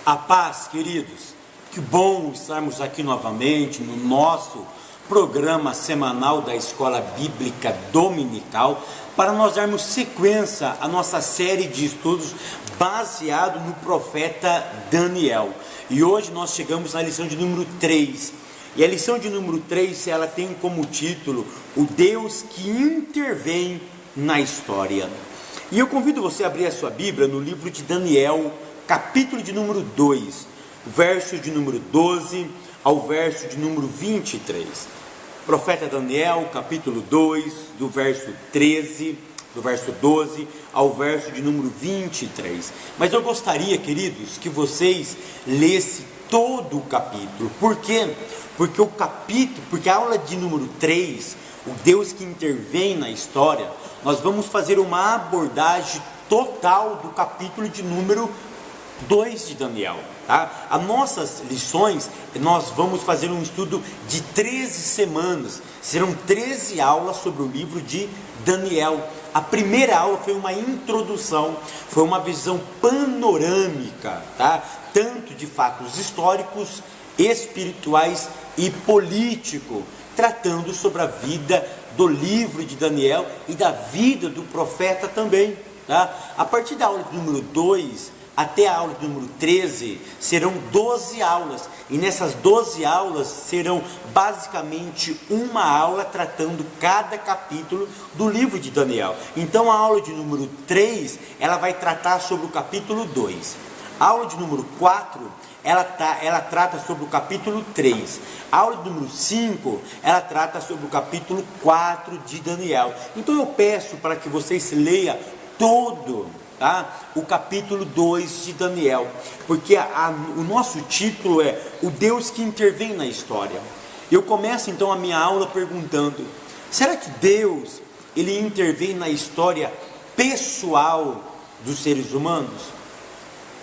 A paz, queridos. Que bom estarmos aqui novamente no nosso programa semanal da Escola Bíblica Dominical para nós darmos sequência à nossa série de estudos baseado no profeta Daniel. E hoje nós chegamos na lição de número 3. E a lição de número 3, ela tem como título O Deus que intervém na história. E eu convido você a abrir a sua Bíblia no livro de Daniel, capítulo de número 2, verso de número 12 ao verso de número 23. Profeta Daniel, capítulo 2, do verso 13, do verso 12 ao verso de número 23. Mas eu gostaria, queridos, que vocês lessem todo o capítulo. Por quê? Porque a aula de número 3, o Deus que intervém na história, nós vamos fazer uma abordagem total do capítulo de número 2 de Daniel, tá? As nossas lições, nós vamos fazer um estudo de 13 semanas, serão 13 aulas sobre o livro de Daniel. A primeira aula foi uma introdução, foi uma visão panorâmica, tá? Tanto de fatos históricos, espirituais e políticos, tratando sobre a vida do livro de Daniel e da vida do profeta também, tá? A partir da aula número 2 até a aula número 13 serão 12 aulas, e nessas 12 aulas serão basicamente uma aula tratando cada capítulo do livro de Daniel. Então a aula de número 3, ela vai tratar sobre o capítulo 2. A aula de número 4, ela trata sobre o capítulo 3. A aula de número 5, ela trata sobre o capítulo 4 de Daniel. Então eu peço para que vocês leiam todo, tá, o capítulo 2 de Daniel, porque o nosso título é O Deus que intervém na história. Eu começo então a minha aula perguntando: será que Deus, ele intervém na história pessoal dos seres humanos?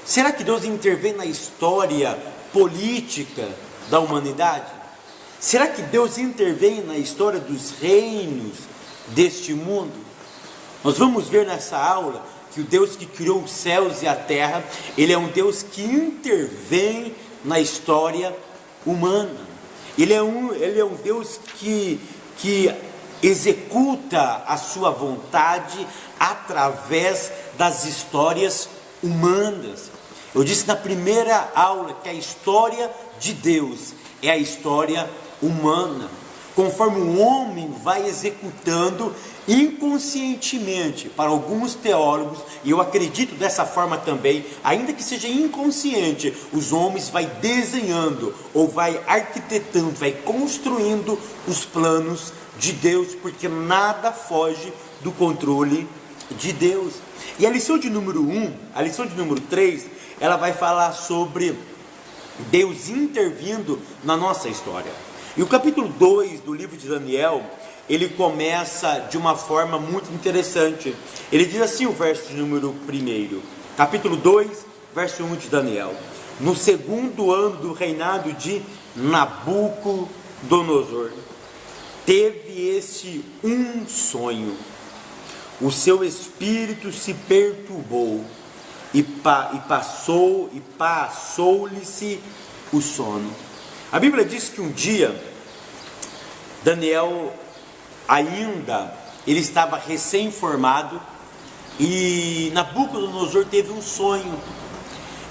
Será que Deus intervém na história política da humanidade? Será que Deus intervém na história dos reinos deste mundo? Nós vamos ver nessa aula que o Deus que criou os céus e a terra, ele é um Deus que intervém na história humana. Ele é um Deus que executa a sua vontade através das histórias humanas. Eu disse na primeira aula que a história de Deus é a história humana. Conforme o homem vai executando inconscientemente, para alguns teólogos, e eu acredito dessa forma também, ainda que seja inconsciente, os homens vai desenhando, ou vai arquitetando, vai construindo os planos de Deus, porque nada foge do controle de Deus. E a lição de número 1, a lição de número 3, ela vai falar sobre Deus intervindo na nossa história. E o capítulo 2 do livro de Daniel, ele começa de uma forma muito interessante. Ele diz assim, o verso de número 1, capítulo 2, verso 1 de Daniel: no segundo ano do reinado de Nabucodonosor, teve este um sonho. O seu espírito se perturbou e passou-lhe-se o sono. A Bíblia diz que um dia Daniel ele estava recém-formado, e Nabucodonosor teve um sonho.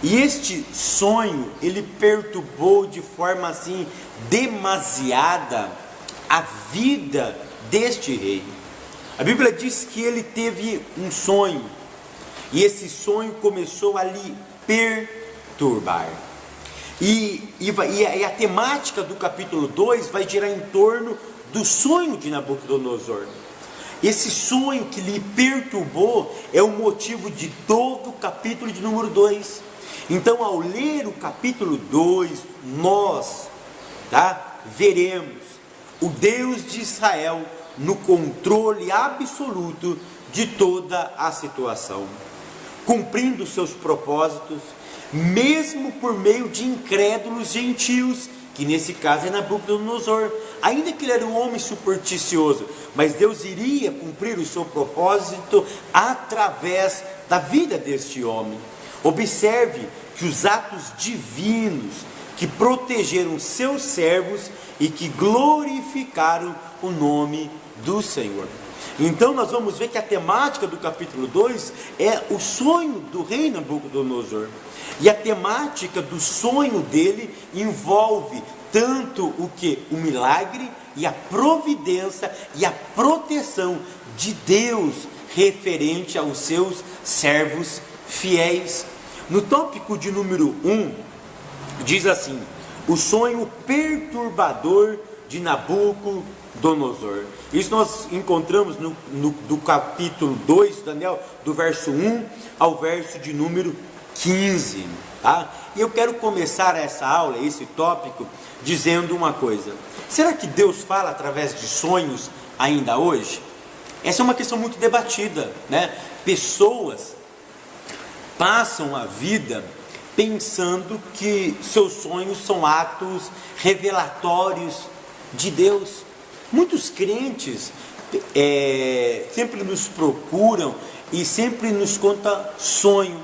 E este sonho, ele perturbou de forma assim demasiada a vida deste rei. A Bíblia diz que ele teve um sonho, e esse sonho começou a lhe perturbar. E a temática do capítulo 2 vai girar em torno do sonho de Nabucodonosor. Esse sonho que lhe perturbou é o motivo de todo o capítulo de número 2. Então, ao ler o capítulo 2, nós veremos o Deus de Israel no controle absoluto de toda a situação, cumprindo seus propósitos, mesmo por meio de incrédulos gentios, que nesse caso é Nabucodonosor. Ainda que ele era um homem supersticioso, mas Deus iria cumprir o seu propósito através da vida deste homem. Observe que os atos divinos que protegeram seus servos e que glorificaram o nome do Senhor. Então nós vamos ver que a temática do capítulo 2 é o sonho do rei Nabucodonosor. E a temática do sonho dele envolve tanto o que? O milagre e a providência e a proteção de Deus referente aos seus servos fiéis. No tópico de número 1, diz assim: o sonho perturbador de Nabucodonosor. Isso nós encontramos do capítulo 2 de Daniel, do verso 1 ao verso de número 15. Tá? E eu quero começar essa aula, esse tópico, dizendo uma coisa: será que Deus fala através de sonhos ainda hoje? Essa é uma questão muito debatida, né? Pessoas passam a vida pensando que seus sonhos são atos revelatórios de Deus. Muitos crentes sempre nos procuram e sempre nos contam sonho,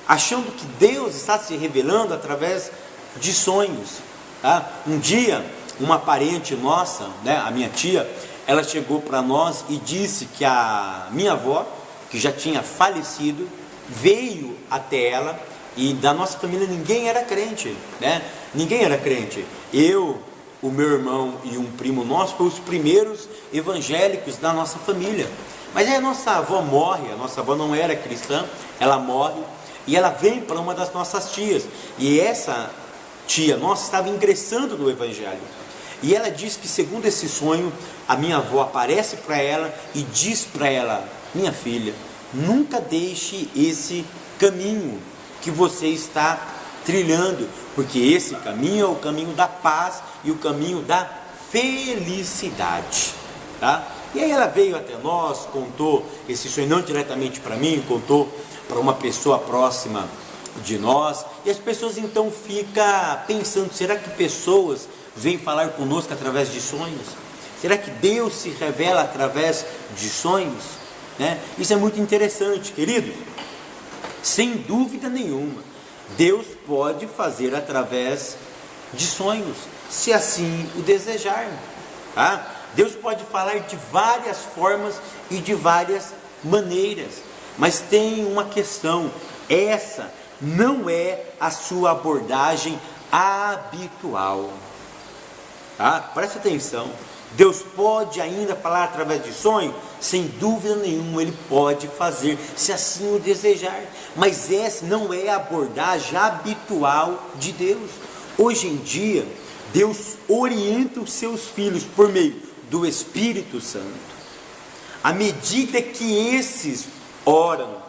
achando que Deus está se revelando através de sonhos. Tá? Um dia, uma parente nossa, né, a minha tia, ela chegou para nós e disse que a minha avó, que já tinha falecido, veio até ela, e da nossa família ninguém era crente, né? Ninguém era crente. Eu, o meu irmão e um primo nosso foram os primeiros evangélicos da nossa família. Mas aí a nossa avó morre, a nossa avó não era cristã, ela morre, e ela vem para uma das nossas tias, e essa tia nossa estava ingressando no evangelho, e ela diz que, segundo esse sonho, a minha avó aparece para ela e diz para ela: minha filha, nunca deixe esse caminho que você está trilhando, porque esse caminho é o caminho da paz e o caminho da felicidade, tá? E aí ela veio até nós, contou esse sonho, não diretamente para mim, contou para uma pessoa próxima de nós, e as pessoas então ficam pensando: será que pessoas vêm falar conosco através de sonhos? Será que Deus se revela através de sonhos? Né? Isso é muito interessante, querido. Sem dúvida nenhuma, Deus pode fazer através de sonhos, se assim o desejar. Tá? Deus pode falar de várias formas e de várias maneiras, mas tem uma questão: essa não é a sua abordagem habitual. Tá? Preste atenção. Deus pode ainda falar através de sonho? Sem dúvida nenhuma, Ele pode fazer, se assim o desejar, mas essa não é a abordagem habitual de Deus. Hoje em dia, Deus orienta os seus filhos por meio do Espírito Santo. À medida que esses oram,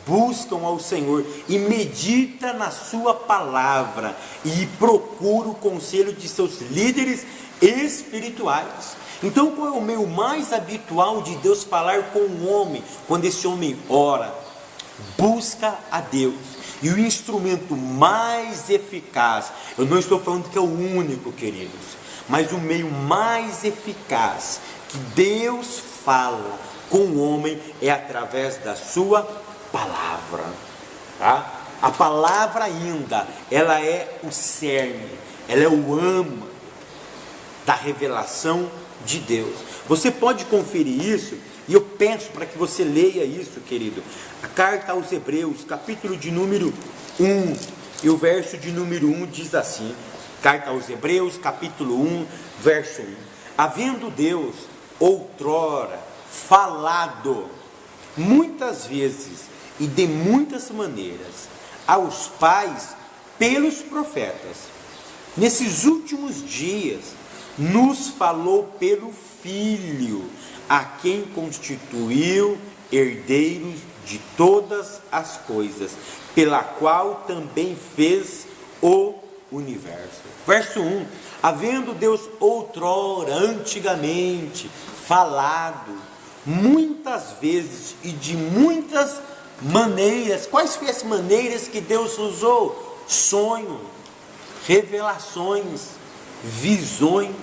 buscam ao Senhor e meditam na sua palavra e procuram o conselho de seus líderes espirituais. Então, qual é o meio mais habitual de Deus falar com o homem? Quando esse homem ora, busca a Deus. E o instrumento mais eficaz, eu não estou falando que é o único, queridos, mas o meio mais eficaz que Deus fala com o homem é através da sua palavra. Tá? A palavra ainda, ela é o cerne, ela é o âmago da revelação de Deus. Você pode conferir isso, e eu peço para que você leia isso, querido. A carta aos Hebreus, capítulo de número 1, e o verso de número 1 diz assim: carta aos Hebreus, capítulo 1, verso 1: havendo Deus outrora falado muitas vezes e de muitas maneiras aos pais pelos profetas, nesses últimos dias nos falou pelo Filho, a quem constituiu herdeiros de todas as coisas, pela qual também fez o universo. Verso 1: havendo Deus outrora, antigamente, falado muitas vezes e de muitas maneiras. Quais foram as maneiras que Deus usou? Sonho, revelações, visões.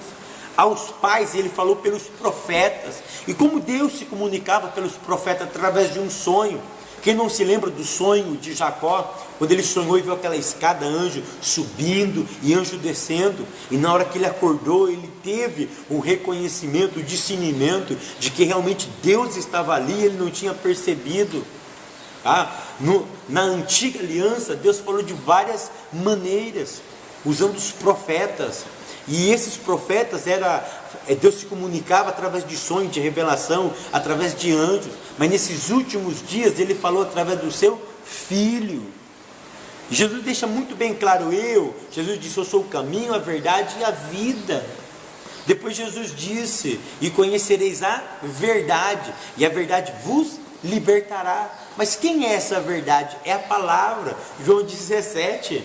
Aos pais Ele falou pelos profetas. E como Deus se comunicava pelos profetas? Através de um sonho. Quem não se lembra do sonho de Jacó, quando ele sonhou e viu aquela escada, anjo subindo e anjo descendo, e na hora que ele acordou, ele teve o reconhecimento, o discernimento de que realmente Deus estava ali, ele não tinha percebido. Na antiga aliança, Deus falou de várias maneiras, usando os profetas, e esses profetas Deus se comunicava através de sonhos, de revelação, através de anjos, mas nesses últimos dias ele falou através do seu Filho. Jesus deixa muito bem claro, Jesus disse, eu sou o caminho, a verdade e a vida. Depois Jesus disse, e conhecereis a verdade, e a verdade vos libertará. Mas quem é essa verdade? É a palavra. João 17,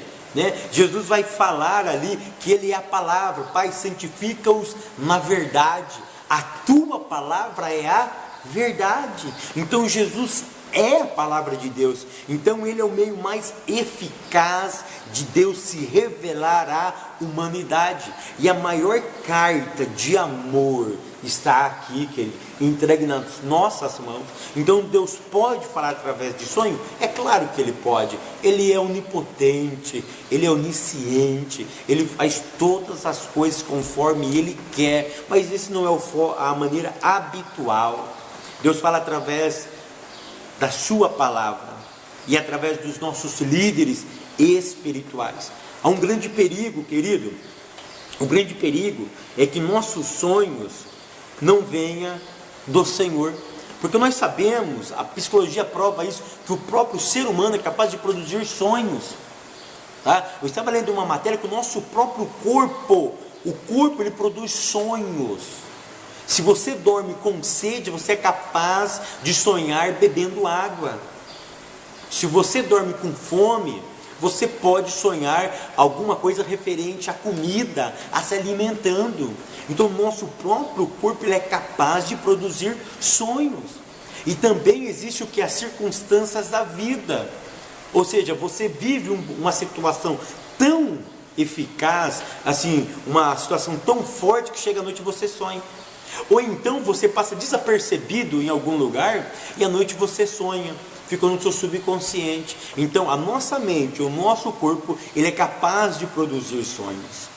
Jesus vai falar ali que ele é a palavra. Pai, santifica-os na verdade, a tua palavra é a verdade. Então Jesus é a palavra de Deus, então ele é o meio mais eficaz de Deus se revelar à humanidade, e a maior carta de amor está aqui, querido, entregue nas nossas mãos. Então Deus pode falar através de sonho? É claro que ele pode, ele é onipotente, ele é onisciente, ele faz todas as coisas conforme ele quer, mas esse não é a maneira habitual. Deus fala através da sua palavra e através dos nossos líderes espirituais. Há um grande perigo, querido. O grande perigo é que nossos sonhos não venham do Senhor, porque nós sabemos, a psicologia prova isso, que o próprio ser humano é capaz de produzir sonhos. Eu estava lendo uma matéria que o nosso próprio corpo, ele produz sonhos. Se você dorme com sede, você é capaz de sonhar bebendo água. Se você dorme com fome, você pode sonhar alguma coisa referente à comida, a se alimentando. Então o nosso próprio corpo ele é capaz de produzir sonhos. E também existe o que? As circunstâncias da vida. Ou seja, você vive uma situação tão eficaz, assim, uma situação tão forte que chega à noite e você sonha. Ou então você passa desapercebido em algum lugar e à noite você sonha, ficou no seu subconsciente. Então a nossa mente, o nosso corpo, ele é capaz de produzir sonhos.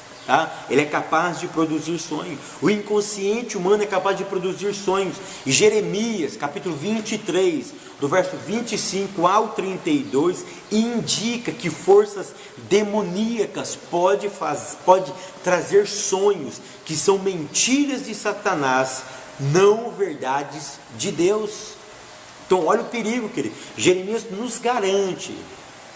Ele é capaz de produzir sonhos. O inconsciente humano é capaz de produzir sonhos. E Jeremias, capítulo 23, do verso 25 ao 32, indica que forças demoníacas pode trazer sonhos que são mentiras de Satanás, não verdades de Deus. Então olha o perigo, querido. Jeremias nos garante,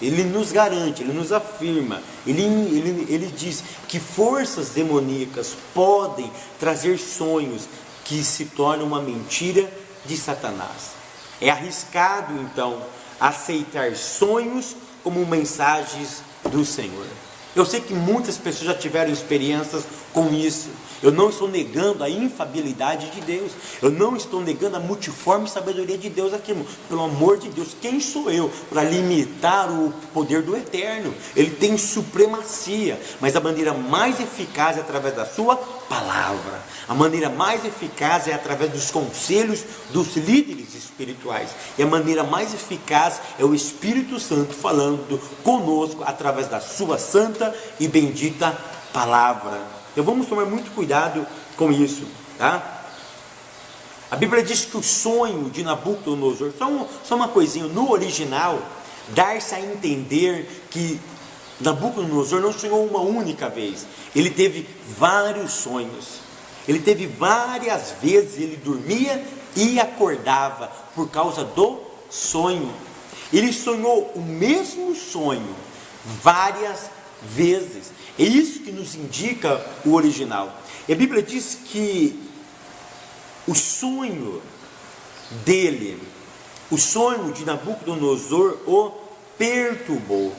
ele nos afirma, ele diz que forças demoníacas podem trazer sonhos que se tornam uma mentira de Satanás. É arriscado então aceitar sonhos como mensagens do Senhor. Eu sei que muitas pessoas já tiveram experiências com isso. Eu não estou negando a infalibilidade de Deus. Eu não estou negando a multiforme sabedoria de Deus aqui, irmão. Pelo amor de Deus, quem sou eu para limitar o poder do Eterno? Ele tem supremacia, mas a maneira mais eficaz é através da sua palavra. A maneira mais eficaz é através dos conselhos dos líderes espirituais. E a maneira mais eficaz é o Espírito Santo falando conosco através da sua santa e bendita palavra. Então vamos tomar muito cuidado com isso, tá? A Bíblia diz que o sonho de Nabucodonosor, só uma coisinha, no original, dá-se a entender que Nabucodonosor não sonhou uma única vez, ele teve vários sonhos, ele teve várias vezes, ele dormia e acordava por causa do sonho. Ele sonhou o mesmo sonho várias vezes. É isso que nos indica o original. E a Bíblia diz que o sonho dele, o sonho de Nabucodonosor o perturbou.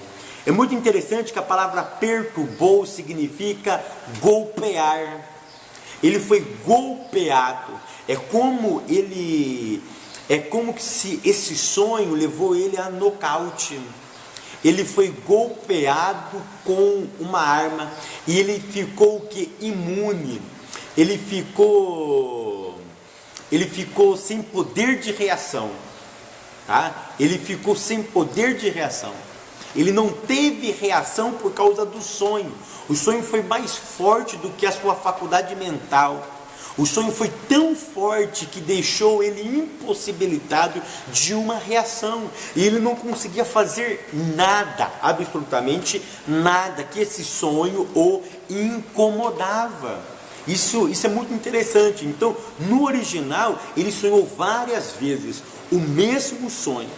É muito interessante que a palavra perturbou significa golpear. Ele foi golpeado. É como se esse sonho levou ele a nocaute. Ele foi golpeado com uma arma e ele ficou imune. Ele ficou sem poder de reação. tá? Ele ficou sem poder de reação. Ele não teve reação por causa do sonho. O sonho foi mais forte do que a sua faculdade mental. O sonho foi tão forte que deixou ele impossibilitado de uma reação. E ele não conseguia fazer nada, absolutamente nada, que esse sonho o incomodava. Isso é muito interessante. Então, no original, ele sonhou várias vezes o mesmo sonho.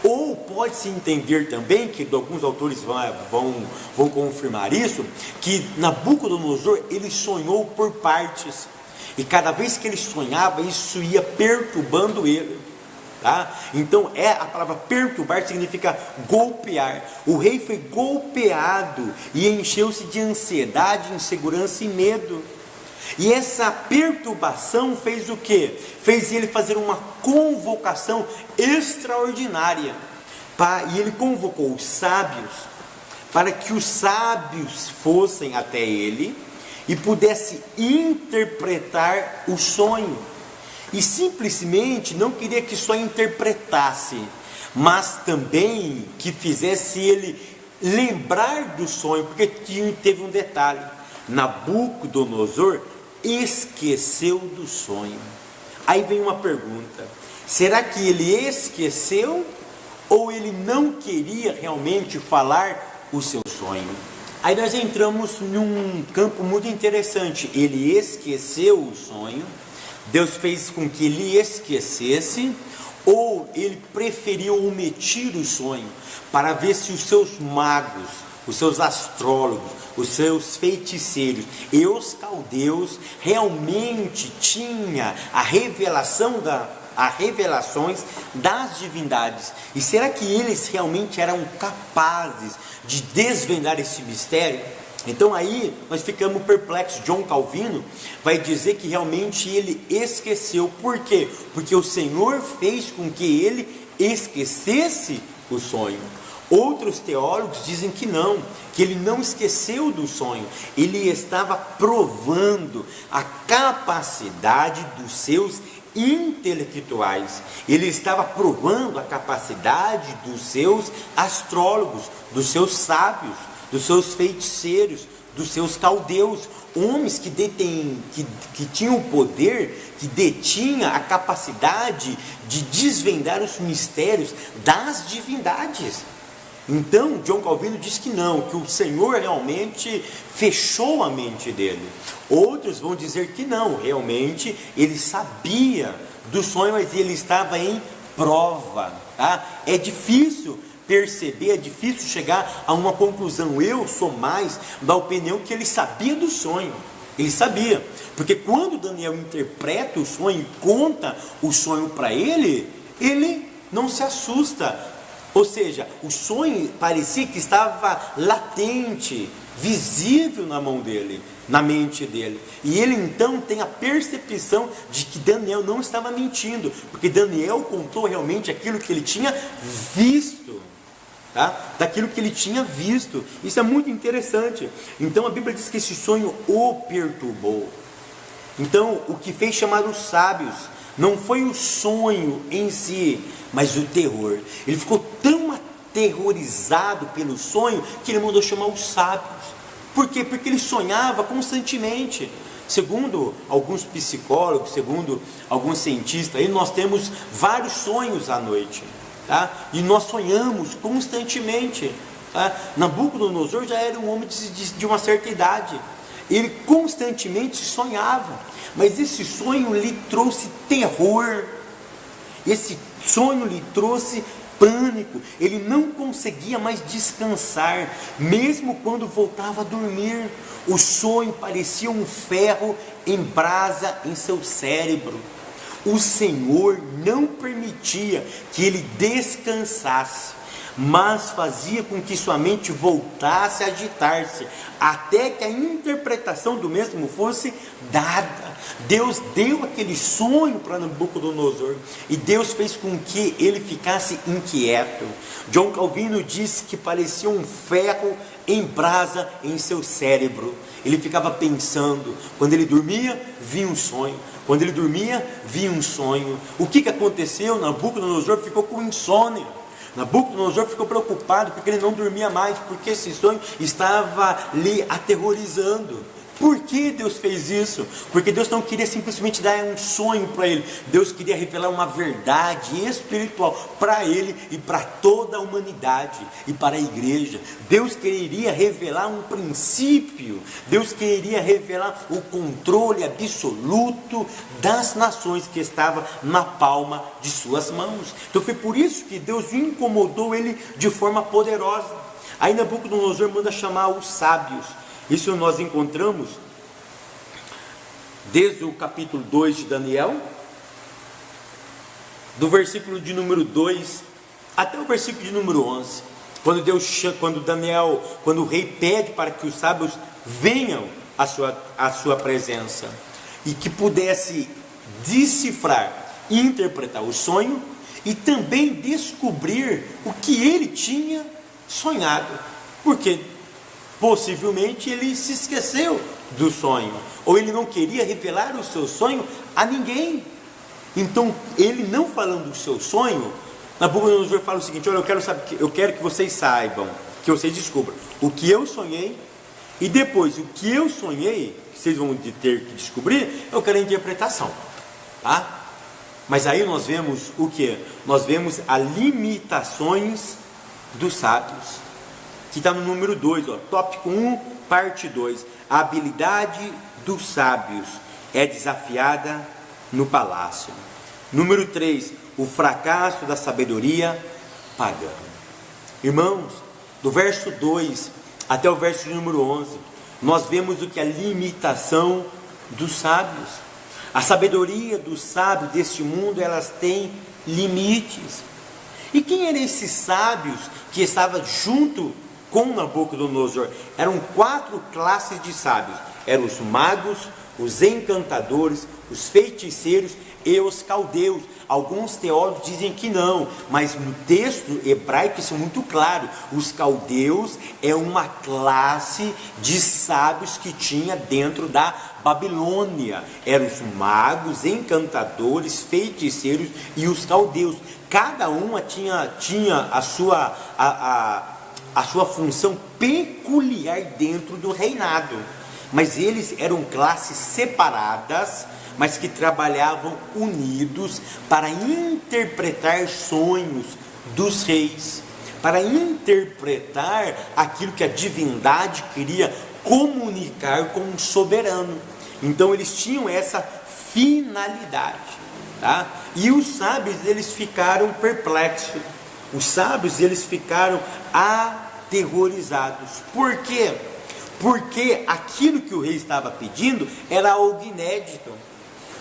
Ou pode-se entender também, que alguns autores vão confirmar isso, que Nabucodonosor, ele sonhou por partes. E cada vez que ele sonhava, isso ia perturbando ele. Tá? Então, a palavra perturbar significa golpear. O rei foi golpeado e encheu-se de ansiedade, insegurança e medo. E essa perturbação fez o quê? Fez ele fazer uma convocação extraordinária. E ele convocou os sábios, para que os sábios fossem até ele e pudesse interpretar o sonho. E simplesmente não queria que só interpretasse, mas também que fizesse ele lembrar do sonho, porque teve um detalhe: Nabucodonosor esqueceu do sonho. Aí vem uma pergunta: será que ele esqueceu ou ele não queria realmente falar o seu sonho? Aí nós entramos num campo muito interessante. Ele esqueceu o sonho, Deus fez com que ele esquecesse, ou ele preferiu omitir o sonho para ver se os seus magos, os seus astrólogos, os seus feiticeiros e os caldeus realmente tinham as revelações das divindades. E será que eles realmente eram capazes de desvendar esse mistério? Então aí nós ficamos perplexos. John Calvino vai dizer que realmente ele esqueceu. Por quê? Porque o Senhor fez com que ele esquecesse o sonho. Outros teólogos dizem que não, que ele não esqueceu do sonho. Ele estava provando a capacidade dos seus intelectuais. Ele estava provando a capacidade dos seus astrólogos, dos seus sábios, dos seus feiticeiros, dos seus caldeus, homens que tinham o poder, que detinha a capacidade de desvendar os mistérios das divindades. Então, John Calvino diz que não, que o Senhor realmente fechou a mente dele. Outros vão dizer que não, realmente ele sabia do sonho, mas ele estava em prova. Tá? É difícil perceber, é difícil chegar a uma conclusão. Eu sou mais da opinião que ele sabia do sonho. Ele sabia, porque quando Daniel interpreta o sonho e conta o sonho para ele não se assusta. Ou seja, o sonho parecia que estava latente, visível na mão dele, na mente dele. E ele então tem a percepção de que Daniel não estava mentindo, porque Daniel contou realmente aquilo que ele tinha visto. Tá? Daquilo que ele tinha visto. Isso é muito interessante. Então a Bíblia diz que esse sonho o perturbou. Então o que fez chamar os sábios não foi o sonho em si, mas o terror. Ele ficou tão aterrorizado pelo sonho que ele mandou chamar os sábios. Por quê? Porque ele sonhava constantemente. Segundo alguns psicólogos, segundo alguns cientistas, aí nós temos vários sonhos à noite. Tá? E nós sonhamos constantemente. Tá? Nabucodonosor já era um homem de uma certa idade. Ele constantemente sonhava, mas esse sonho lhe trouxe terror, esse sonho lhe trouxe pânico. Ele não conseguia mais descansar, mesmo quando voltava a dormir. O sonho parecia um ferro em brasa em seu cérebro. O Senhor não permitia que ele descansasse. mas fazia com que sua mente voltasse a agitar-se, até que a interpretação do mesmo fosse dada. Deus deu aquele sonho para Nabucodonosor, e Deus fez com que ele ficasse inquieto. John Calvino disse que parecia um ferro em brasa em seu cérebro. Ele ficava pensando, quando ele dormia, vinha um sonho. Quando ele dormia, vinha um sonho. O que aconteceu? Nabucodonosor ficou com insônia. Nabucodonosor ficou preocupado porque ele não dormia mais, porque esse sonho estava lhe aterrorizando. Por que Deus fez isso? Porque Deus não queria simplesmente dar um sonho para ele. Deus queria revelar uma verdade espiritual para ele e para toda a humanidade e para a igreja. Deus queria revelar um princípio. Deus queria revelar o controle absoluto das nações que estava na palma de suas mãos. Então foi por isso que Deus incomodou ele de forma poderosa. Aí Nabucodonosor manda chamar os sábios. Isso nós encontramos desde o capítulo 2 de Daniel, do versículo de número 2 até o versículo de número 11, quando o rei pede para que os sábios venham à sua presença, e que pudesse decifrar e interpretar o sonho, e também descobrir o que ele tinha sonhado, porque possivelmente ele se esqueceu do sonho, ou ele não queria revelar o seu sonho a ninguém. Então, ele não falando do seu sonho, Nabucodonosor fala o seguinte: olha, eu quero que vocês saibam, que vocês descubram o que eu sonhei, e depois o que eu sonhei, que vocês vão ter que descobrir, eu quero a interpretação, tá? Mas aí nós vemos o que? Nós vemos as limitações dos sábios, que está no número 2, tópico 1, parte 2. A habilidade dos sábios é desafiada no palácio. Número 3, o fracasso da sabedoria pagã. Irmãos, do verso 2 até o verso de número 11, nós vemos o que é a limitação dos sábios. A sabedoria dos sábios deste mundo, elas têm limites. E quem eram esses sábios que estavam junto com Nabucodonosor? Eram 4 classes de sábios. Eram os magos, os encantadores, os feiticeiros e os caldeus. Alguns teólogos dizem que não, mas no texto hebraico isso é muito claro. Os caldeus é uma classe de sábios que tinha dentro da Babilônia. Eram os magos, encantadores, feiticeiros e os caldeus. Cada uma tinha a sua função peculiar dentro do reinado, mas eles eram classes separadas, mas que trabalhavam unidos para interpretar sonhos dos reis, para interpretar aquilo que a divindade queria comunicar com o soberano. Então eles tinham essa finalidade, tá? E os sábios, eles ficaram perplexos. Os sábios, eles ficaram aterrorizados. Por quê? Porque aquilo que o rei estava pedindo era algo inédito.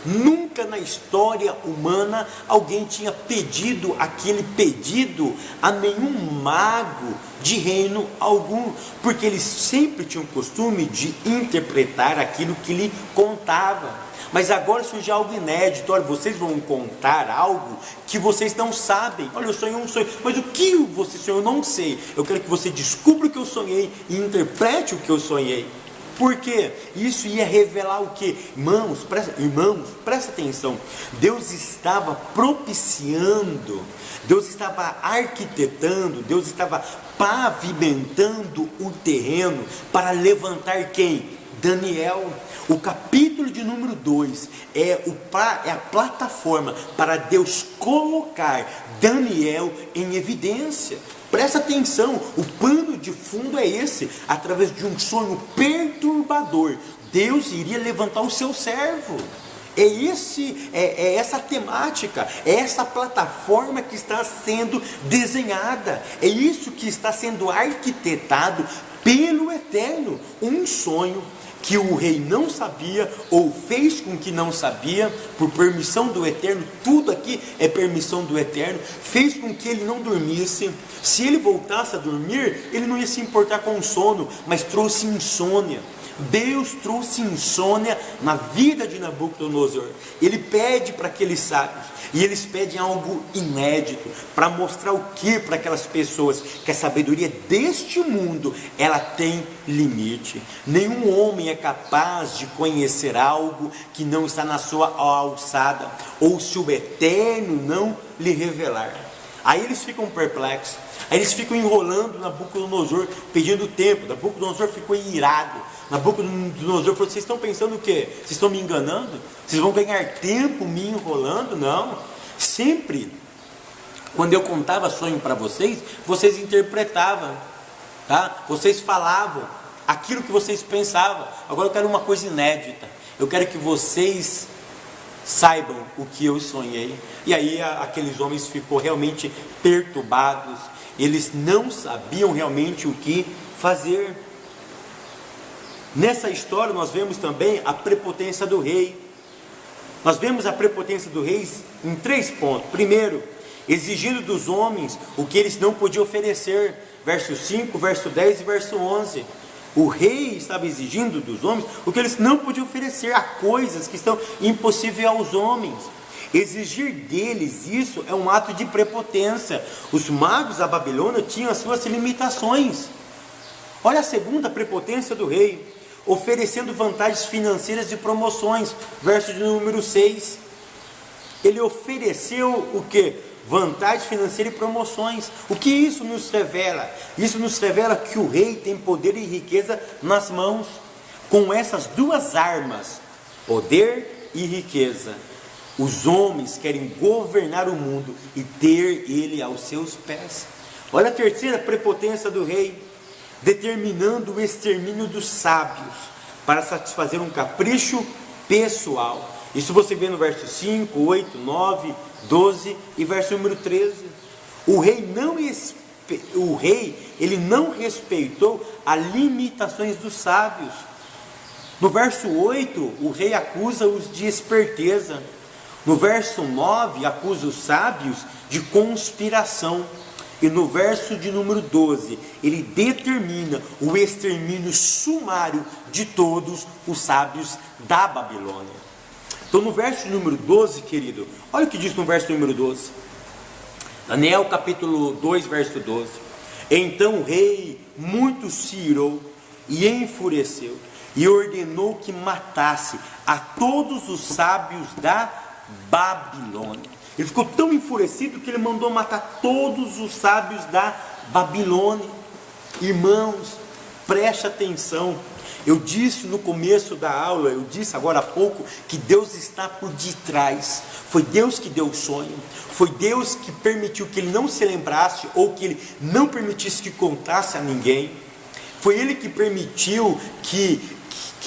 Nunca na história humana alguém tinha pedido aquele pedido a nenhum mago de reino algum, porque eles sempre tinham o costume de interpretar aquilo que lhe contava. Mas agora surge algo inédito. Olha, vocês vão contar algo que vocês não sabem. Olha, eu sonhei um sonho, mas o que você sonhou eu não sei. Eu quero que você descubra o que eu sonhei e interprete o que eu sonhei. Por quê? Isso ia revelar o quê? Irmãos, presta atenção. Deus estava propiciando, Deus estava arquitetando, Deus estava pavimentando o terreno para levantar quem? Daniel. O capítulo de número 2 é a plataforma para Deus colocar Daniel em evidência. Presta atenção, o pano de fundo é esse. Através de um sonho perturbador, Deus iria levantar o seu servo. É essa temática, é essa plataforma que está sendo desenhada, é isso que está sendo arquitetado pelo Eterno. Um sonho que o rei não sabia, ou fez com que não sabia, por permissão do Eterno. Tudo aqui é permissão do Eterno. Fez com que ele não dormisse. Se ele voltasse a dormir, ele não ia se importar com o sono, mas trouxe insônia. Deus trouxe insônia na vida de Nabucodonosor. Ele pede para aqueles sábios, e eles pedem algo inédito, para mostrar o que para aquelas pessoas? Que a sabedoria deste mundo, ela tem limite. Nenhum homem é capaz de conhecer algo que não está na sua alçada, ou se o Eterno não lhe revelar. Aí eles ficam perplexos, aí eles ficam enrolando Nabucodonosor, pedindo tempo. Nabucodonosor ficou irado. Nabucodonosor falou: vocês estão pensando o quê? Vocês estão me enganando? Vocês vão ganhar tempo me enrolando? Não. Sempre, quando eu contava sonho para vocês, vocês interpretavam, tá? Vocês falavam aquilo que vocês pensavam. Agora eu quero uma coisa inédita. Eu quero que vocês saibam o que eu sonhei. E aí aqueles homens ficou realmente perturbados. Eles não sabiam realmente o que fazer. Nessa história nós vemos também a prepotência do rei. Nós vemos a prepotência do rei em 3 pontos. Primeiro, exigindo dos homens o que eles não podiam oferecer. Verso 5, verso 10 e verso 11. O rei estava exigindo dos homens o que eles não podiam oferecer, a coisas que estão impossíveis aos homens. Exigir deles isso é um ato de prepotência. Os magos da Babilônia tinham as suas limitações. Olha a segunda prepotência do rei: oferecendo vantagens financeiras e promoções. Verso de número 6. Ele ofereceu o que? Vantagens financeiras e promoções. O que isso nos revela? Isso nos revela que o rei tem poder e riqueza nas mãos. Com essas duas armas, poder e riqueza, os homens querem governar o mundo e ter ele aos seus pés. Olha a terceira prepotência do rei: determinando o extermínio dos sábios para satisfazer um capricho pessoal. Isso você vê no verso 5, 8, 9, 12 e verso número 13. O rei ele não respeitou as limitações dos sábios. No verso 8, o rei acusa-os de esperteza. No verso 9, acusa os sábios de conspiração. E no verso de número 12, ele determina o extermínio sumário de todos os sábios da Babilônia. Então no verso número 12, querido, olha o que diz no verso número 12. Daniel capítulo 2, verso 12. Então o rei muito se irou e enfureceu, e ordenou que matasse a todos os sábios da Babilônia. Ele ficou tão enfurecido que ele mandou matar todos os sábios da Babilônia. Irmãos, preste atenção. Eu disse no começo da aula, eu disse agora há pouco, que Deus está por detrás. Foi Deus que deu o sonho. Foi Deus que permitiu que ele não se lembrasse, ou que ele não permitisse que contasse a ninguém. Foi Ele que permitiu que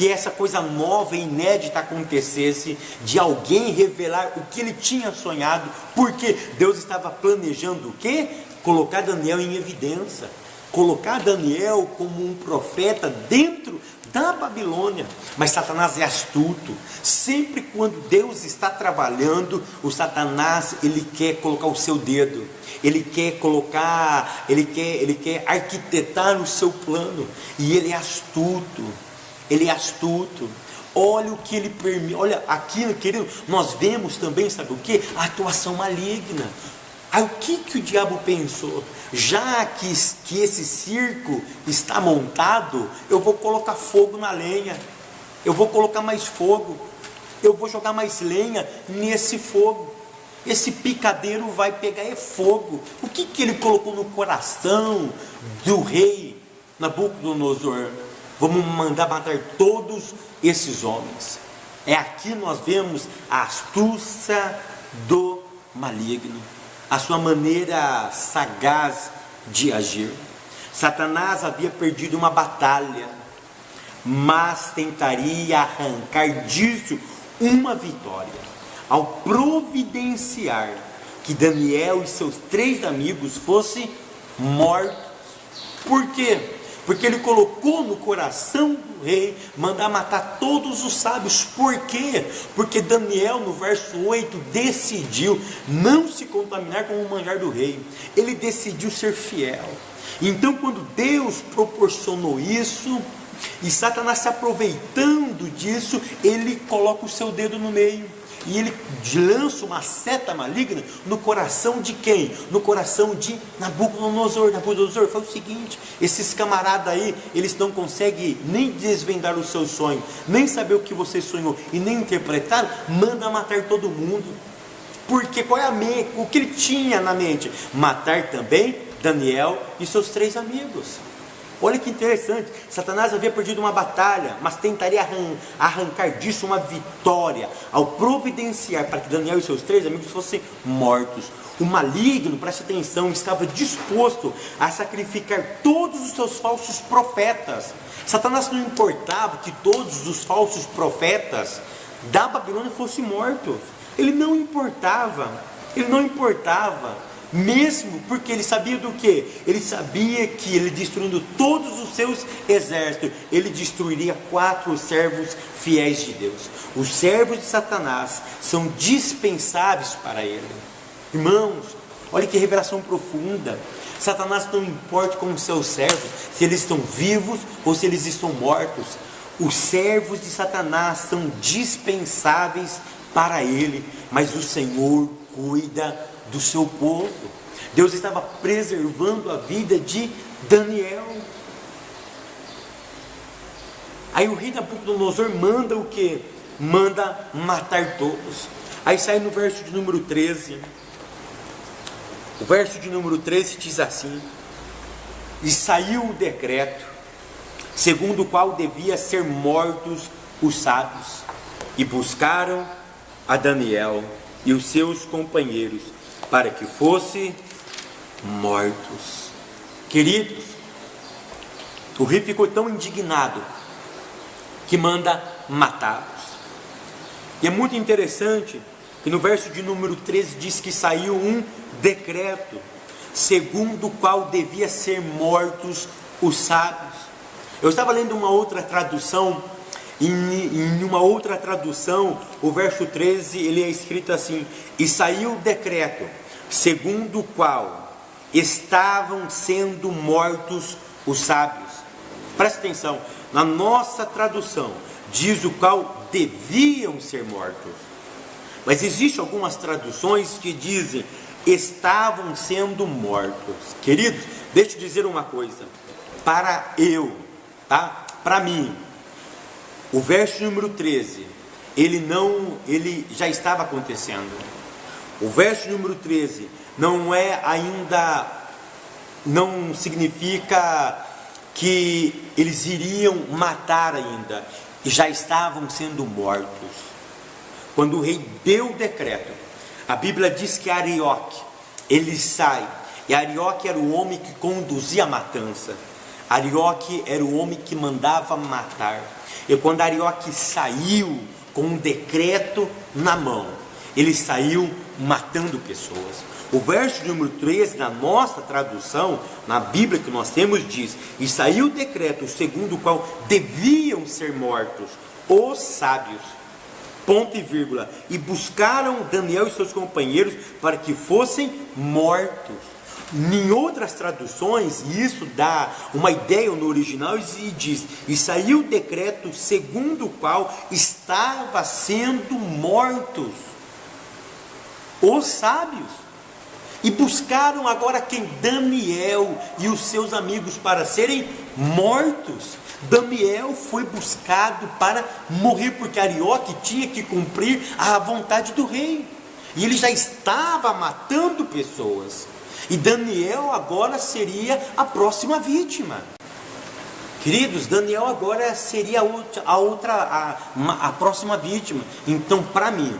essa coisa nova e inédita acontecesse, de alguém revelar o que ele tinha sonhado, porque Deus estava planejando o quê? Colocar Daniel em evidência, colocar Daniel como um profeta dentro da Babilônia. Mas Satanás é astuto. Sempre quando Deus está trabalhando, o Satanás, ele quer colocar o seu dedo, ele quer colocar, ele quer arquitetar o seu plano, e ele é astuto. Ele é astuto. Olha o que ele permite. Olha aqui, querido, nós vemos também, sabe o que? A atuação maligna. Aí o que o diabo pensou? Já que esse circo está montado, eu vou colocar fogo na lenha, eu vou colocar mais fogo, eu vou jogar mais lenha nesse fogo. Esse picadeiro vai pegar fogo. O que ele colocou no coração do rei Nabucodonosor? Vamos mandar matar todos esses homens. É aqui nós vemos a astúcia do maligno, a sua maneira sagaz de agir. Satanás havia perdido uma batalha, mas tentaria arrancar disso uma vitória, ao providenciar que Daniel e seus 3 amigos fossem mortos. Por quê? Porque ele colocou no coração do rei mandar matar todos os sábios. Por quê? Porque Daniel, no verso 8, decidiu não se contaminar com o manjar do rei. Ele decidiu ser fiel. Então, quando Deus proporcionou isso, e Satanás se aproveitando disso, ele coloca o seu dedo no meio. E ele lança uma seta maligna no coração de quem? No coração de Nabucodonosor. Nabucodonosor fala o seguinte: esses camaradas aí, eles não conseguem nem desvendar o seu sonho, nem saber o que você sonhou e nem interpretar, manda matar todo mundo. Porque qual é o que ele tinha na mente? Matar também Daniel e seus 3 amigos. Olha que interessante, Satanás havia perdido uma batalha, mas tentaria arrancar disso uma vitória, ao providenciar para que Daniel e seus 3 amigos fossem mortos. O maligno, preste atenção, estava disposto a sacrificar todos os seus falsos profetas. Satanás não importava que todos os falsos profetas da Babilônia fossem mortos. Ele não importava. Mesmo porque ele sabia do que? Ele sabia que ele destruindo todos os seus exércitos, ele destruiria 4 servos fiéis de Deus. Os servos de Satanás são dispensáveis para ele. Irmãos, olha que revelação profunda. Satanás não importa com os seus servos, se eles estão vivos ou se eles estão mortos. Os servos de Satanás são dispensáveis para ele, mas o Senhor cuida do seu povo. Deus estava preservando a vida de Daniel. Aí o rei Nabucodonosor manda o que? Manda matar todos. Aí sai no verso de número 13. O verso de número 13 diz assim: e saiu o decreto, segundo o qual devia ser mortos os sábios, e buscaram a Daniel e os seus companheiros, para que fossem mortos. Queridos, o rei ficou tão indignado que manda matá-los. E é muito interessante que no verso de número 13 diz que saiu um decreto, segundo o qual devia ser mortos os sábios. Eu estava lendo uma outra tradução. Em uma outra tradução, o verso 13, ele é escrito assim: e saiu o decreto, segundo o qual estavam sendo mortos os sábios. Presta atenção, na nossa tradução, diz o qual deviam ser mortos. Mas existem algumas traduções que dizem estavam sendo mortos. Queridos, deixa eu dizer uma coisa. Para mim, o verso número 13, ele já estava acontecendo. O verso número 13 não significa que eles iriam matar ainda, já estavam sendo mortos. Quando o rei deu o decreto, a Bíblia diz que Arioque, ele sai, e Arioque era o homem que conduzia a matança. Arioque era o homem que mandava matar. E quando Arioque saiu com um decreto na mão, ele saiu matando pessoas. O verso número 13, na nossa tradução, na Bíblia que nós temos, diz: e saiu o decreto segundo o qual deviam ser mortos os sábios, ponto e vírgula, e buscaram Daniel e seus companheiros para que fossem mortos. Em outras traduções, e isso dá uma ideia no original, e diz: e saiu o decreto segundo o qual estava sendo mortos os sábios, e buscaram agora quem? Daniel e os seus amigos para serem mortos. Daniel foi buscado para morrer, porque Arioque tinha que cumprir a vontade do rei, e ele já estava matando pessoas. E Daniel agora seria a próxima vítima. Queridos, Daniel agora seria a próxima vítima. Então, para mim,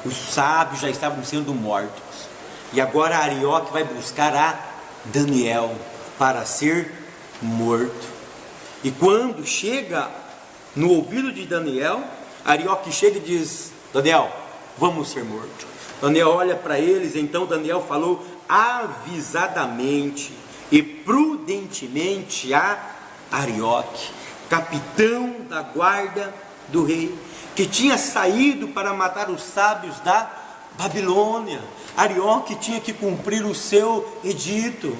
os sábios já estavam sendo mortos. E agora Arioque vai buscar a Daniel para ser morto. E quando chega no ouvido de Daniel, Arioque chega e diz: Daniel, vamos ser mortos. Daniel olha para eles. Então Daniel falou avisadamente e prudentemente a Arioque, capitão da guarda do rei, que tinha saído para matar os sábios da Babilônia. Arioque tinha que cumprir o seu edito.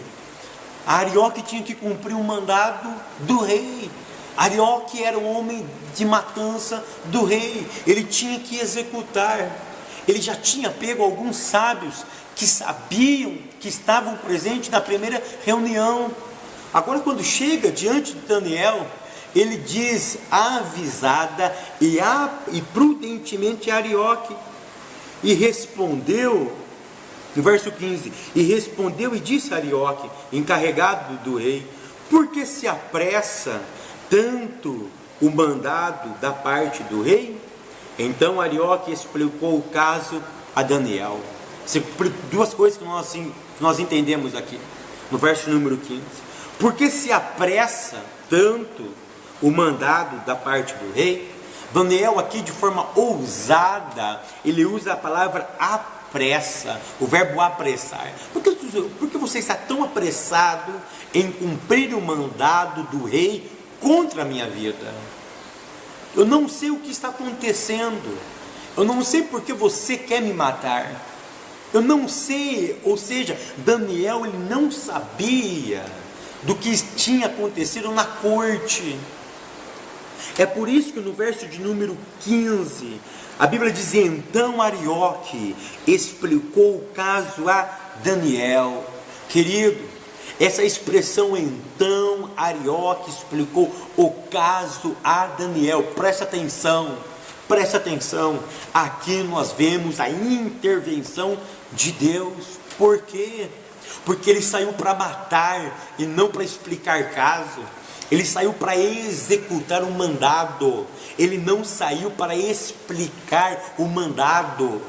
Arioque tinha que cumprir o mandado do rei. Arioque era um homem de matança do rei. Ele tinha que executar. Ele já tinha pego alguns sábios que sabiam, que estavam presentes na primeira reunião. Agora, quando chega diante de Daniel, ele diz avisada e prudentemente a Arioque. E respondeu, no verso 15, e respondeu e disse a Arioque, encarregado do rei: por que se apressa tanto o mandado da parte do rei? Então Arioque explicou o caso a Daniel. Duas coisas que nós entendemos aqui, no verso número 15. Por que se apressa tanto o mandado da parte do rei? Daniel aqui, de forma ousada, ele usa a palavra apressa, o verbo apressar. Por que você está tão apressado em cumprir o mandado do rei contra a minha vida? Eu não sei o que está acontecendo. Eu não sei porque você quer me matar. Eu não sei, ou seja, Daniel ele não sabia do que tinha acontecido na corte. É por isso que no verso de número 15, a Bíblia diz: então Arioque explicou o caso a Daniel. Querido, essa expressão então Arioque explicou o caso a Daniel. Presta atenção, aqui nós vemos a intervenção de Deus. Por quê? Porque ele saiu para matar e não para explicar caso. Ele saiu para executar o mandado. Ele não saiu para explicar o mandado.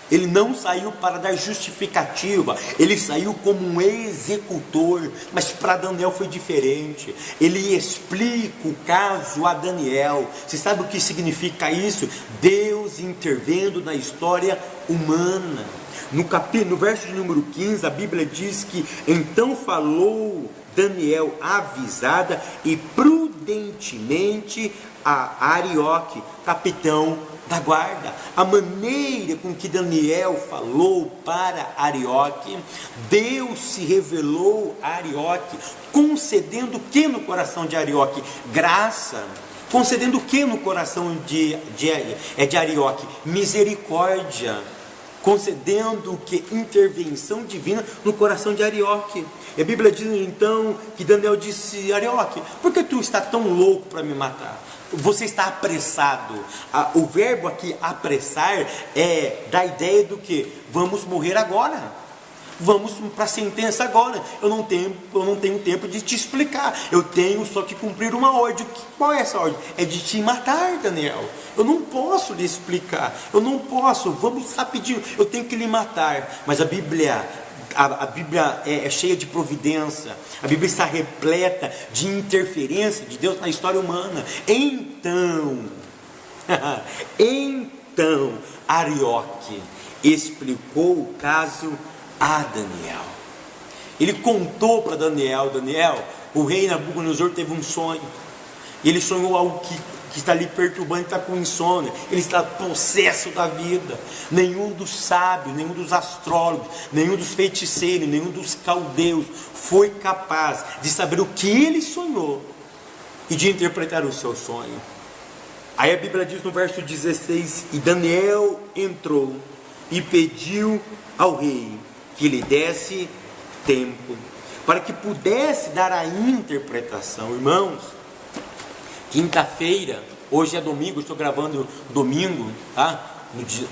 Ele não saiu para dar justificativa. Ele saiu como um executor. Mas para Daniel foi diferente. Ele explica o caso a Daniel. Você sabe o que significa isso? Deus intervendo na história humana. No verso de número 15, a Bíblia diz que então falou Daniel avisada e prudentemente a Arioque, capitão da guarda. A maneira com que Daniel falou para Arioque, Deus se revelou a Arioque, concedendo o que no coração de Arioque? Graça. Concedendo o que no coração de Arioque? Misericórdia. Concedendo o que? Intervenção divina no coração de Arioque. E a Bíblia diz então que Daniel disse: Arioque, por que tu está tão louco para me matar? Você está apressado. O verbo aqui apressar dá a ideia do que? Vamos morrer agora. Vamos para a sentença agora. Eu não tenho tempo de te explicar. Eu tenho só que cumprir uma ordem. Qual é essa ordem? É de te matar, Daniel. Eu não posso lhe explicar. Eu não posso. Vamos rapidinho. Eu tenho que lhe matar. Mas a Bíblia é cheia de providência. A Bíblia está repleta de interferência de Deus na história humana. Então Arioque explicou o caso a Daniel. Ele contou para Daniel: o rei Nabucodonosor teve um sonho. E ele sonhou algo que está ali perturbando, está com insônia. Ele está possesso da vida. Nenhum dos sábios, nenhum dos astrólogos, nenhum dos feiticeiros, nenhum dos caldeus foi capaz de saber o que ele sonhou e de interpretar o seu sonho. Aí a Bíblia diz no verso 16: e Daniel entrou e pediu ao rei que lhe desse tempo para que pudesse dar a interpretação. Irmãos, quinta-feira, hoje é domingo, estou gravando domingo, tá?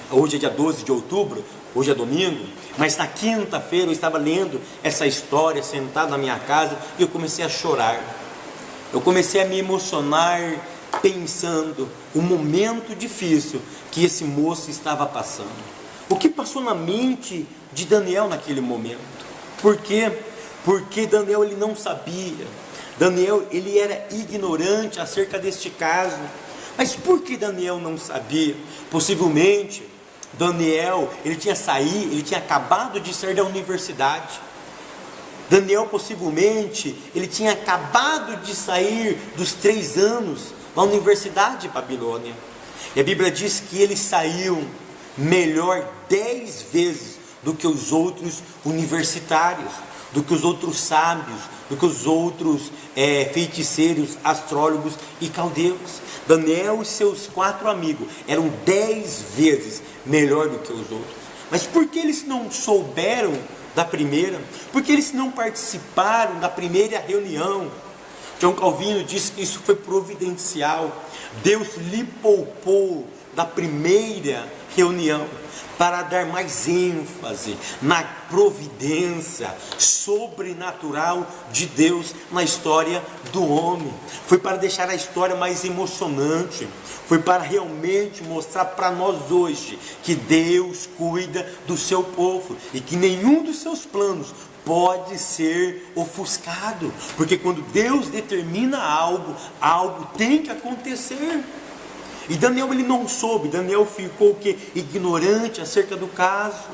Hoje é dia 12 de outubro, hoje é domingo, mas na quinta-feira eu estava lendo essa história, sentado na minha casa, e eu comecei a chorar. Eu comecei a me emocionar, pensando o momento difícil que esse moço estava passando. O que passou na mente de Daniel naquele momento? Por quê? Porque Daniel ele não sabia. Daniel ele era ignorante acerca deste caso. Mas por que Daniel não sabia? Possivelmente Daniel ele tinha acabado de sair da universidade. Daniel possivelmente, ele tinha acabado de sair dos 3 anos na Universidade de Babilônia. E a Bíblia diz que ele saiu melhor 10 vezes do que os outros universitários, do que os outros sábios, do que os outros feiticeiros, astrólogos e caldeus. Daniel e seus 4 amigos eram 10 vezes melhor do que os outros. Mas por que eles não souberam da primeira? Por que eles não participaram da primeira reunião? John Calvino disse que isso foi providencial. Deus lhe poupou da primeira reunião para dar mais ênfase na providência sobrenatural de Deus na história do homem. Foi para deixar a história mais emocionante. Foi para realmente mostrar para nós hoje que Deus cuida do seu povo e que nenhum dos seus planos pode ser ofuscado, porque quando Deus determina algo, algo tem que acontecer. E Daniel, ele não soube, Daniel ficou ignorante acerca do caso.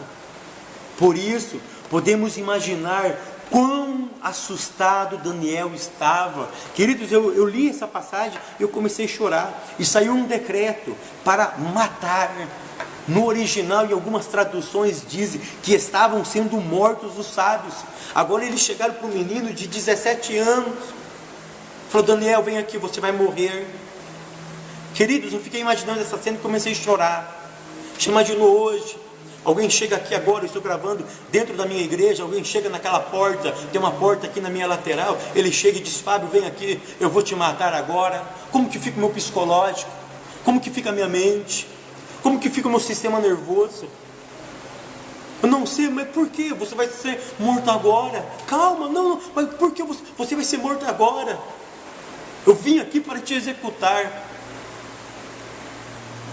Por isso, podemos imaginar quão assustado Daniel estava. Queridos, eu li essa passagem e eu comecei a chorar. E saiu um decreto para matar. No original, em algumas traduções dizem que estavam sendo mortos os sábios. Agora eles chegaram para um menino de 17 anos. Falou: Daniel, vem aqui, você vai morrer. Queridos, eu fiquei imaginando essa cena e comecei a chorar. Você imaginou hoje? Alguém chega aqui agora, eu estou gravando dentro da minha igreja, alguém chega naquela porta, tem uma porta aqui na minha lateral, ele chega e diz: Fábio, vem aqui, eu vou te matar agora. Como que fica o meu psicológico? Como que fica a minha mente? Como que fica o meu sistema nervoso? Eu não sei, mas por que você vai ser morto agora? Calma, não, mas por que você vai ser morto agora? Eu vim aqui para te executar.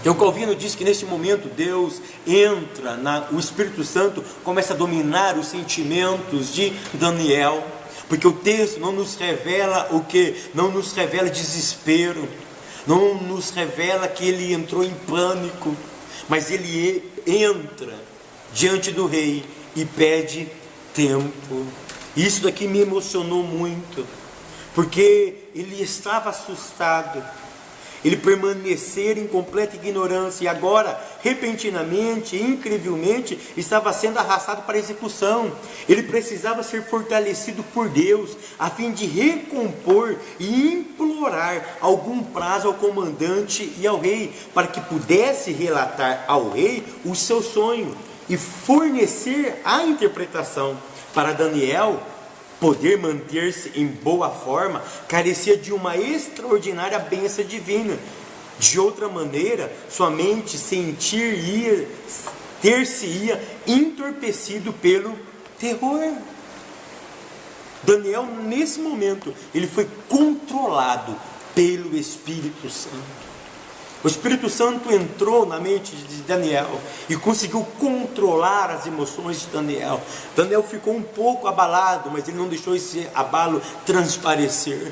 O Calvino diz que nesse momento Deus entra, o Espírito Santo começa a dominar os sentimentos de Daniel, porque o texto não nos revela o que? Não nos revela desespero, não nos revela que ele entrou em pânico, mas ele entra diante do rei e pede tempo. Isso daqui me emocionou muito, porque ele estava assustado. Ele permanecer em completa ignorância e agora, repentinamente, incrivelmente, estava sendo arrastado para a execução. Ele precisava ser fortalecido por Deus, a fim de recompor e implorar algum prazo ao comandante e ao rei, para que pudesse relatar ao rei o seu sonho e fornecer a interpretação. Para Daniel poder manter-se em boa forma, carecia de uma extraordinária bênção divina. De outra maneira, sua mente ter-se-ia entorpecido pelo terror. Daniel, nesse momento, ele foi controlado pelo Espírito Santo. O Espírito Santo entrou na mente de Daniel e conseguiu controlar as emoções de Daniel. Daniel ficou um pouco abalado, mas ele não deixou esse abalo transparecer.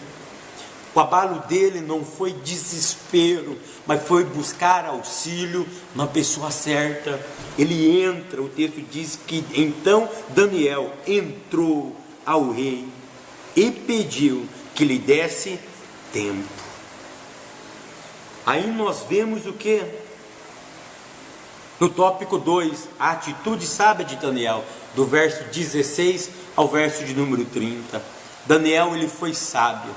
O abalo dele não foi desespero, mas foi buscar auxílio na pessoa certa. Ele entra, o texto diz que então Daniel entrou ao rei e pediu que lhe desse tempo. Aí nós vemos o que? No tópico 2, a atitude sábia de Daniel, do verso 16 ao verso de número 30. Daniel, ele foi sábio.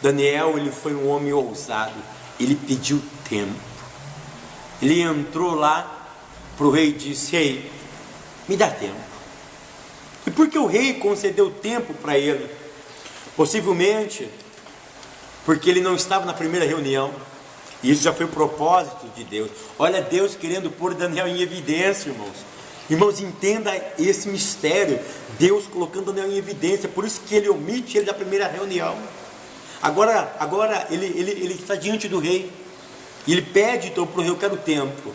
Daniel, ele foi um homem ousado. Ele pediu tempo. Ele entrou lá para o rei e disse: Rei, me dá tempo. E por que o rei concedeu tempo para ele? Possivelmente porque ele não estava na primeira reunião. E isso já foi o propósito de Deus. Olha Deus querendo pôr Daniel em evidência, irmãos. Irmãos, entenda esse mistério. Deus colocando Daniel em evidência. Por isso que ele omite ele da primeira reunião. Agora ele está diante do rei. E ele pede então para o rei: eu quero tempo.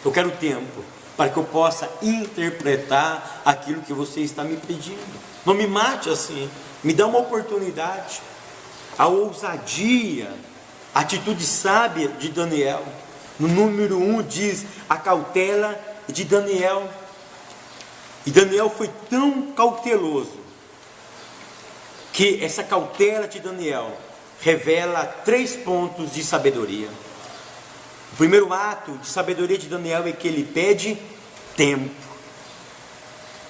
Eu quero tempo para que eu possa interpretar aquilo que você está me pedindo. Não me mate assim. Me dá uma oportunidade. A ousadia, a atitude sábia de Daniel. No número 1 diz a cautela de Daniel. E Daniel foi tão cauteloso que essa cautela de Daniel revela 3 pontos de sabedoria. O primeiro ato de sabedoria de Daniel é que ele pede tempo.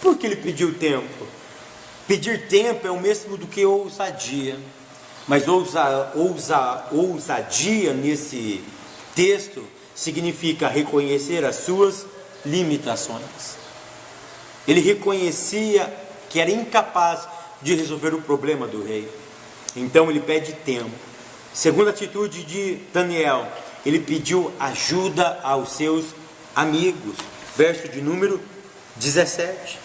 Por que ele pediu tempo? Pedir tempo é o mesmo do que ousadia. Mas ousadia nesse texto significa reconhecer as suas limitações. Ele reconhecia que era incapaz de resolver o problema do rei. Então ele pede tempo. Segunda atitude de Daniel, ele pediu ajuda aos seus amigos. Verso de número 17.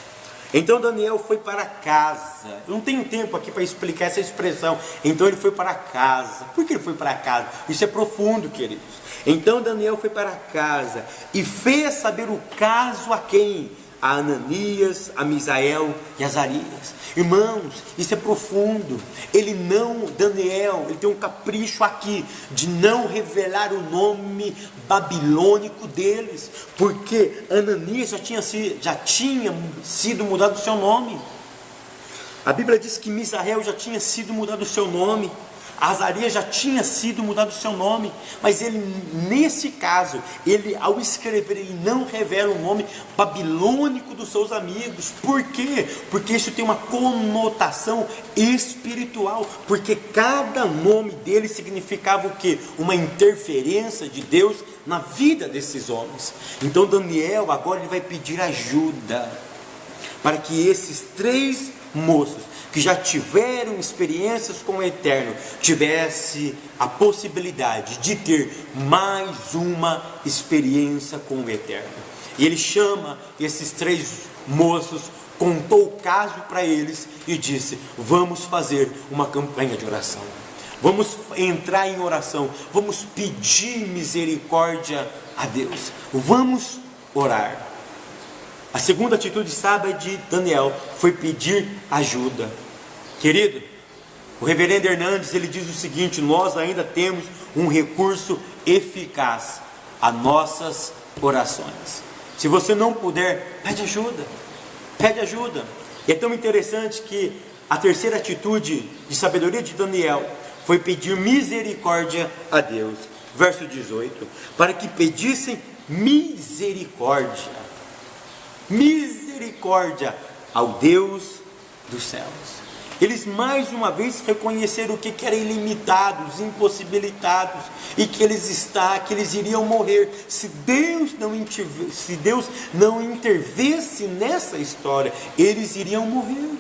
Então Daniel foi para casa. Eu não tenho tempo aqui para explicar essa expressão. Então ele foi para casa. Por que ele foi para casa? Isso é profundo, queridos. Então Daniel foi para casa e fez saber o caso a quem? A Ananias, a Misael e a Azarias. Irmãos, isso é profundo. Daniel, ele tem um capricho aqui de não revelar o nome babilônico deles, porque Ananias já tinha sido mudado o seu nome. A Bíblia diz que Misael já tinha sido mudado o seu nome. Azarias já tinha sido mudado o seu nome, mas ele, nesse caso, ao escrever, ele não revela o nome babilônico dos seus amigos. Por quê? Porque isso tem uma conotação espiritual, porque cada nome dele significava o quê? Uma interferência de Deus na vida desses homens. Então Daniel agora ele vai pedir ajuda, para que esses 3 moços que já tiveram experiências com o Eterno, tivesse a possibilidade de ter mais uma experiência com o Eterno. E ele chama esses 3 moços, contou o caso para eles e disse: vamos fazer uma campanha de oração, vamos entrar em oração, vamos pedir misericórdia a Deus, vamos orar. A segunda atitude sábia de Daniel foi pedir ajuda. Querido, o reverendo Hernandes, ele diz o seguinte: nós ainda temos um recurso eficaz, as nossas orações. Se você não puder, pede ajuda, pede ajuda. E é tão interessante que a terceira atitude de sabedoria de Daniel foi pedir misericórdia a Deus. Verso 18, para que pedissem misericórdia ao Deus dos céus. Eles mais uma vez reconheceram o que eram ilimitados, impossibilitados, e que eles iriam morrer se Deus não intervesse nessa história. Eles iriam morrer.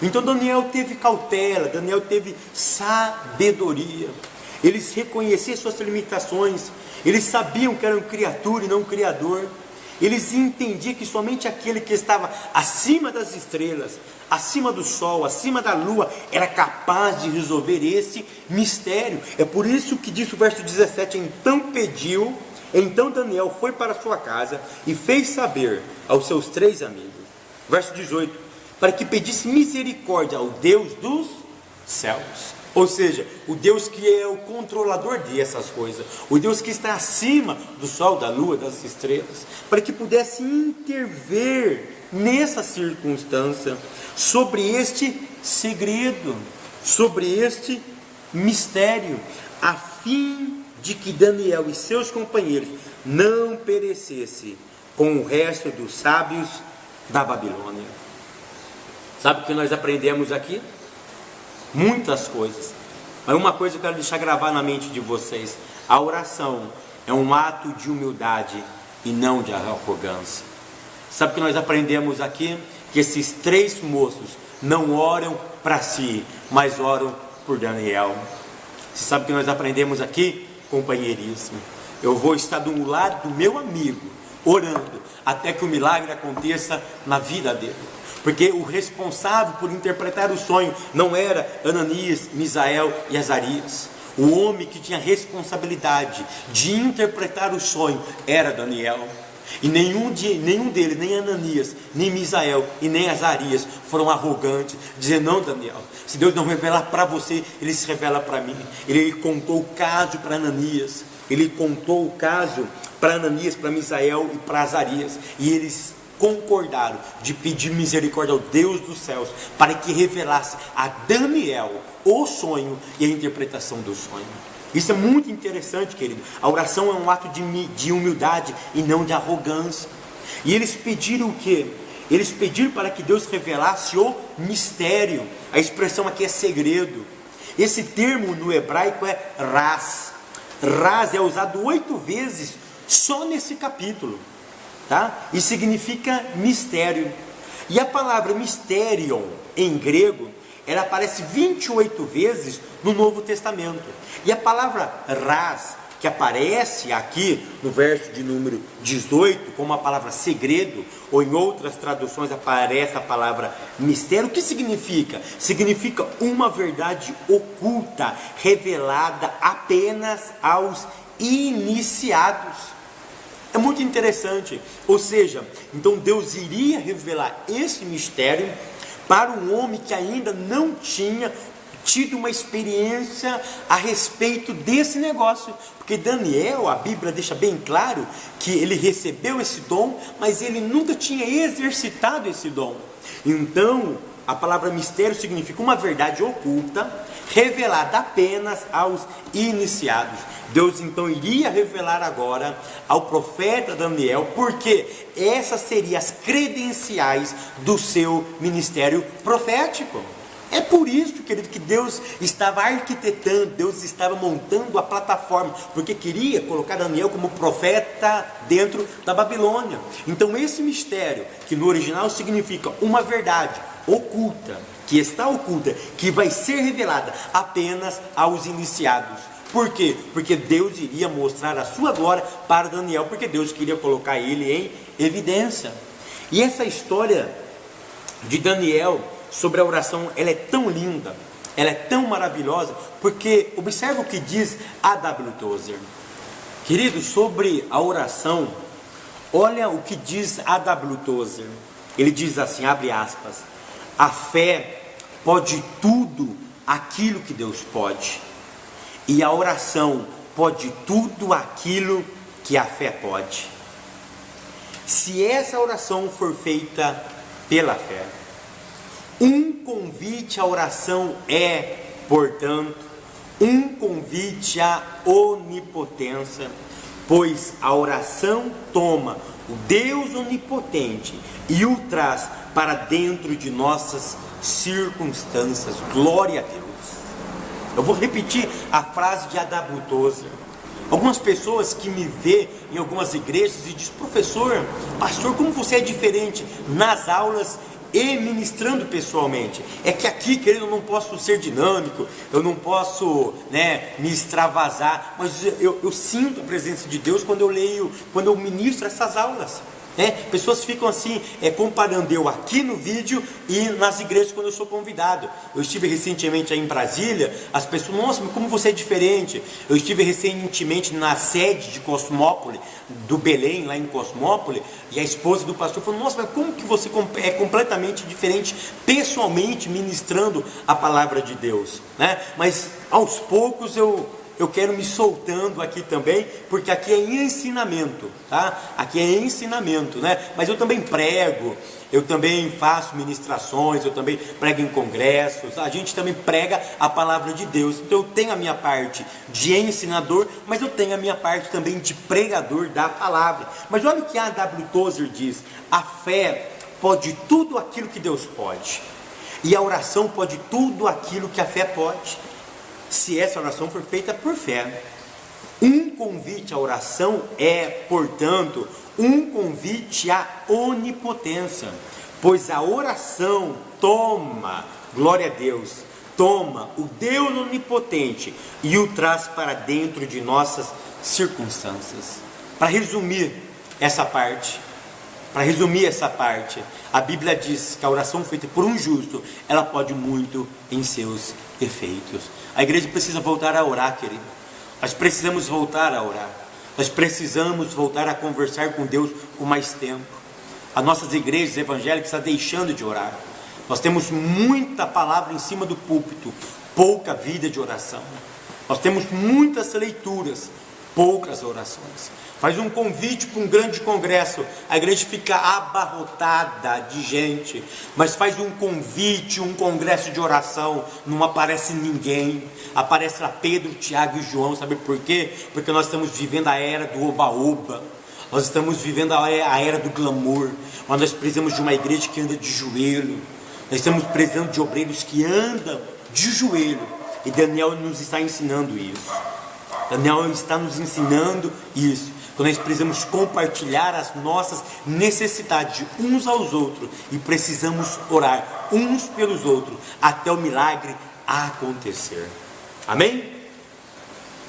Então Daniel teve cautela, Daniel teve sabedoria. Eles reconheciam suas limitações. Eles sabiam que eram criatura e não criador. Eles entendiam que somente aquele que estava acima das estrelas, acima do sol, acima da lua, era capaz de resolver esse mistério. É por isso que diz o verso 17: então Daniel foi para sua casa e fez saber aos seus 3 amigos. Verso 18, para que pedisse misericórdia ao Deus dos céus. Ou seja, o Deus que é o controlador dessas coisas, o Deus que está acima do sol, da lua, das estrelas, para que pudesse intervir nessa circunstância, sobre este segredo, sobre este mistério, a fim de que Daniel e seus companheiros não perecessem com o resto dos sábios da Babilônia. Sabe o que nós aprendemos aqui? Muitas coisas, mas uma coisa eu quero deixar gravar na mente de vocês: a oração é um ato de humildade e não de arrogância. Sabe o que nós aprendemos aqui? Que esses 3 moços não oram para si, mas oram por Daniel. Você sabe o que nós aprendemos aqui? Companheirismo. Eu vou estar do lado do meu amigo, orando, até que o milagre aconteça na vida dele. Porque o responsável por interpretar o sonho não era Ananias, Misael e Azarias. O homem que tinha responsabilidade de interpretar o sonho era Daniel. E nenhum deles, nem Ananias, nem Misael e nem Azarias foram arrogantes, dizendo: não, Daniel, se Deus não revelar para você, Ele se revela para mim. Ele contou o caso para Ananias, ele contou o caso para Ananias, para Misael e para Azarias, e eles concordaram de pedir misericórdia ao Deus dos céus para que revelasse a Daniel o sonho e a interpretação do sonho. Isso é muito interessante, querido. A oração é um ato de humildade e não de arrogância. E eles pediram o quê? Eles pediram para que Deus revelasse o mistério. A expressão aqui é segredo. Esse termo no hebraico é raz. Raz é usado 8 vezes só nesse capítulo, tá? E significa mistério. E a palavra mysterion em grego, ela aparece 28 vezes no Novo Testamento. E a palavra raz, que aparece aqui no verso de número 18, como a palavra segredo, ou em outras traduções aparece a palavra mistério, o que significa? Significa uma verdade oculta, revelada apenas aos iniciados. É muito interessante, ou seja, então Deus iria revelar esse mistério para um homem que ainda não tinha tido uma experiência a respeito desse negócio, porque Daniel, a Bíblia deixa bem claro que ele recebeu esse dom, mas ele nunca tinha exercitado esse dom. Então, a palavra mistério significa uma verdade oculta, revelada apenas aos iniciados. Deus então iria revelar agora ao profeta Daniel, porque essas seriam as credenciais do seu ministério profético. É por isso, querido, que Deus estava arquitetando, Deus estava montando a plataforma, porque queria colocar Daniel como profeta dentro da Babilônia. Então esse mistério, que no original significa uma verdade oculta, que está oculta, que vai ser revelada apenas aos iniciados. Por quê? Porque Deus iria mostrar a sua glória para Daniel, porque Deus queria colocar ele em evidência. E essa história de Daniel sobre a oração, ela é tão linda, ela é tão maravilhosa, porque observa o que diz A.W. Tozer. Querido, sobre a oração, olha o que diz A.W. Tozer. Ele diz assim, abre aspas: a fé pode tudo aquilo que Deus pode, e a oração pode tudo aquilo que a fé pode. Se essa oração for feita pela fé, um convite à oração é, portanto, um convite à onipotência, pois a oração toma o Deus onipotente e o traz para dentro de nossas circunstâncias. Glória a Deus. Eu vou repetir a frase de A.W. Tozer. Algumas pessoas que me vê em algumas igrejas e diz: professor, pastor, como você é diferente nas aulas e ministrando pessoalmente. É que aqui, querido, eu não posso ser dinâmico, eu não posso, me extravasar, mas eu sinto a presença de Deus quando eu leio, quando eu ministro essas aulas. Pessoas ficam assim, comparando eu aqui no vídeo e nas igrejas quando eu sou convidado. Eu estive recentemente aí em Brasília, as pessoas, nossa, mas como você é diferente. Eu estive recentemente na sede de Cosmópolis, do Belém, lá em Cosmópolis, e a esposa do pastor falou: nossa, mas como que você é completamente diferente pessoalmente ministrando a palavra de Deus, Mas aos poucos eu quero me soltando aqui também, porque aqui é ensinamento, tá? Aqui é ensinamento, Mas eu também prego, eu também faço ministrações, eu também prego em congressos, a gente também prega a palavra de Deus. Então eu tenho a minha parte de ensinador, mas eu tenho a minha parte também de pregador da palavra. Mas olha o que A.W. Tozer diz: a fé pode tudo aquilo que Deus pode, e a oração pode tudo aquilo que a fé pode, se essa oração for feita por fé. Um convite à oração é, portanto, um convite à onipotência, pois a oração toma, glória a Deus, toma o Deus onipotente e o traz para dentro de nossas circunstâncias. Para resumir essa parte, a Bíblia diz que a oração feita por um justo, ela pode muito em seus efeitos. A igreja precisa voltar a orar, querido. Nós precisamos voltar a orar. Nós precisamos voltar a conversar com Deus com mais tempo. As nossas igrejas evangélicas estão deixando de orar. Nós temos muita palavra em cima do púlpito, pouca vida de oração. Nós temos muitas leituras, poucas orações. Faz um convite para um grande congresso, a igreja fica abarrotada de gente, mas faz um convite, um congresso de oração, não aparece ninguém, aparece lá Pedro, Tiago e João, sabe por quê? Porque nós estamos vivendo a era do oba-oba, nós estamos vivendo a era do glamour, mas nós precisamos de uma igreja que anda de joelho, nós estamos precisando de obreiros que andam de joelho, e Daniel nos está ensinando isso. Daniel está nos ensinando isso. Quando nós precisamos compartilhar as nossas necessidades uns aos outros e precisamos orar uns pelos outros até o milagre acontecer. Amém?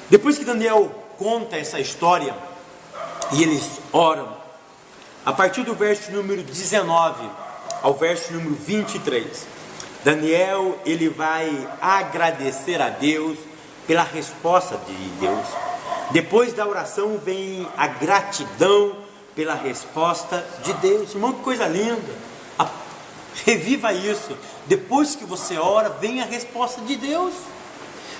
Depois que Daniel conta essa história e eles oram, a partir do verso número 19 ao verso número 23, Daniel ele vai agradecer a Deus pela resposta de Deus. Depois da oração vem a gratidão pela resposta de Deus. Irmão, que coisa linda! Reviva isso. Depois que você ora, vem a resposta de Deus.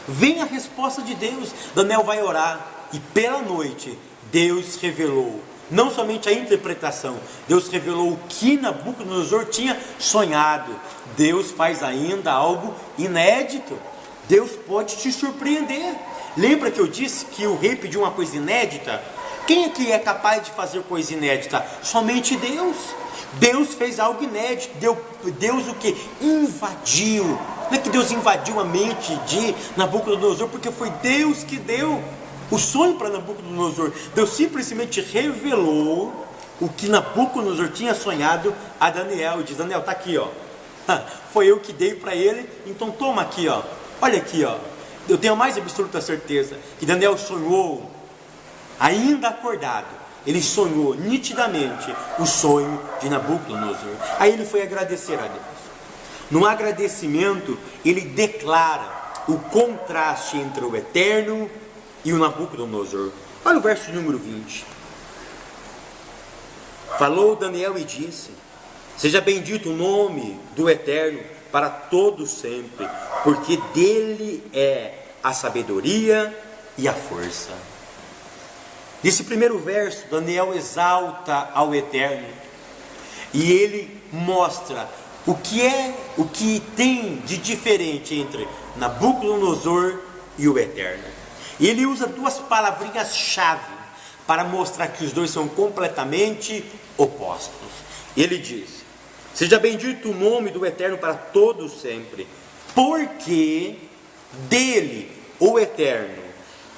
Vem a resposta de Deus. Daniel vai orar e pela noite Deus revelou não somente a interpretação, Deus revelou o que Nabucodonosor tinha sonhado. Deus faz ainda algo inédito. Deus pode te surpreender. Lembra que eu disse que o rei pediu uma coisa inédita? Quem é que é capaz de fazer coisa inédita? Somente Deus. Deus fez algo inédito. Deus o que? Invadiu. Não é que Deus invadiu a mente de Nabucodonosor, porque foi Deus que deu o sonho para Nabucodonosor. Deus simplesmente revelou o que Nabucodonosor tinha sonhado a Daniel. E diz: Daniel, está aqui, ó. Foi eu que dei para ele, então toma aqui, ó. Olha aqui, ó. Eu tenho a mais absoluta certeza que Daniel sonhou, ainda acordado, ele sonhou nitidamente o sonho de Nabucodonosor. Aí ele foi agradecer a Deus. No agradecimento, ele declara o contraste entre o Eterno e o Nabucodonosor. Olha o verso número 20. Falou Daniel e disse: seja bendito o nome do Eterno para todos sempre, porque dele é a sabedoria e a força. Nesse primeiro verso, Daniel exalta ao Eterno e ele mostra o que tem de diferente entre Nabucodonosor e o Eterno. E ele usa duas palavrinhas-chave para mostrar que os dois são completamente opostos. Ele diz: seja bendito o nome do Eterno para todos sempre, porque dele, o Eterno,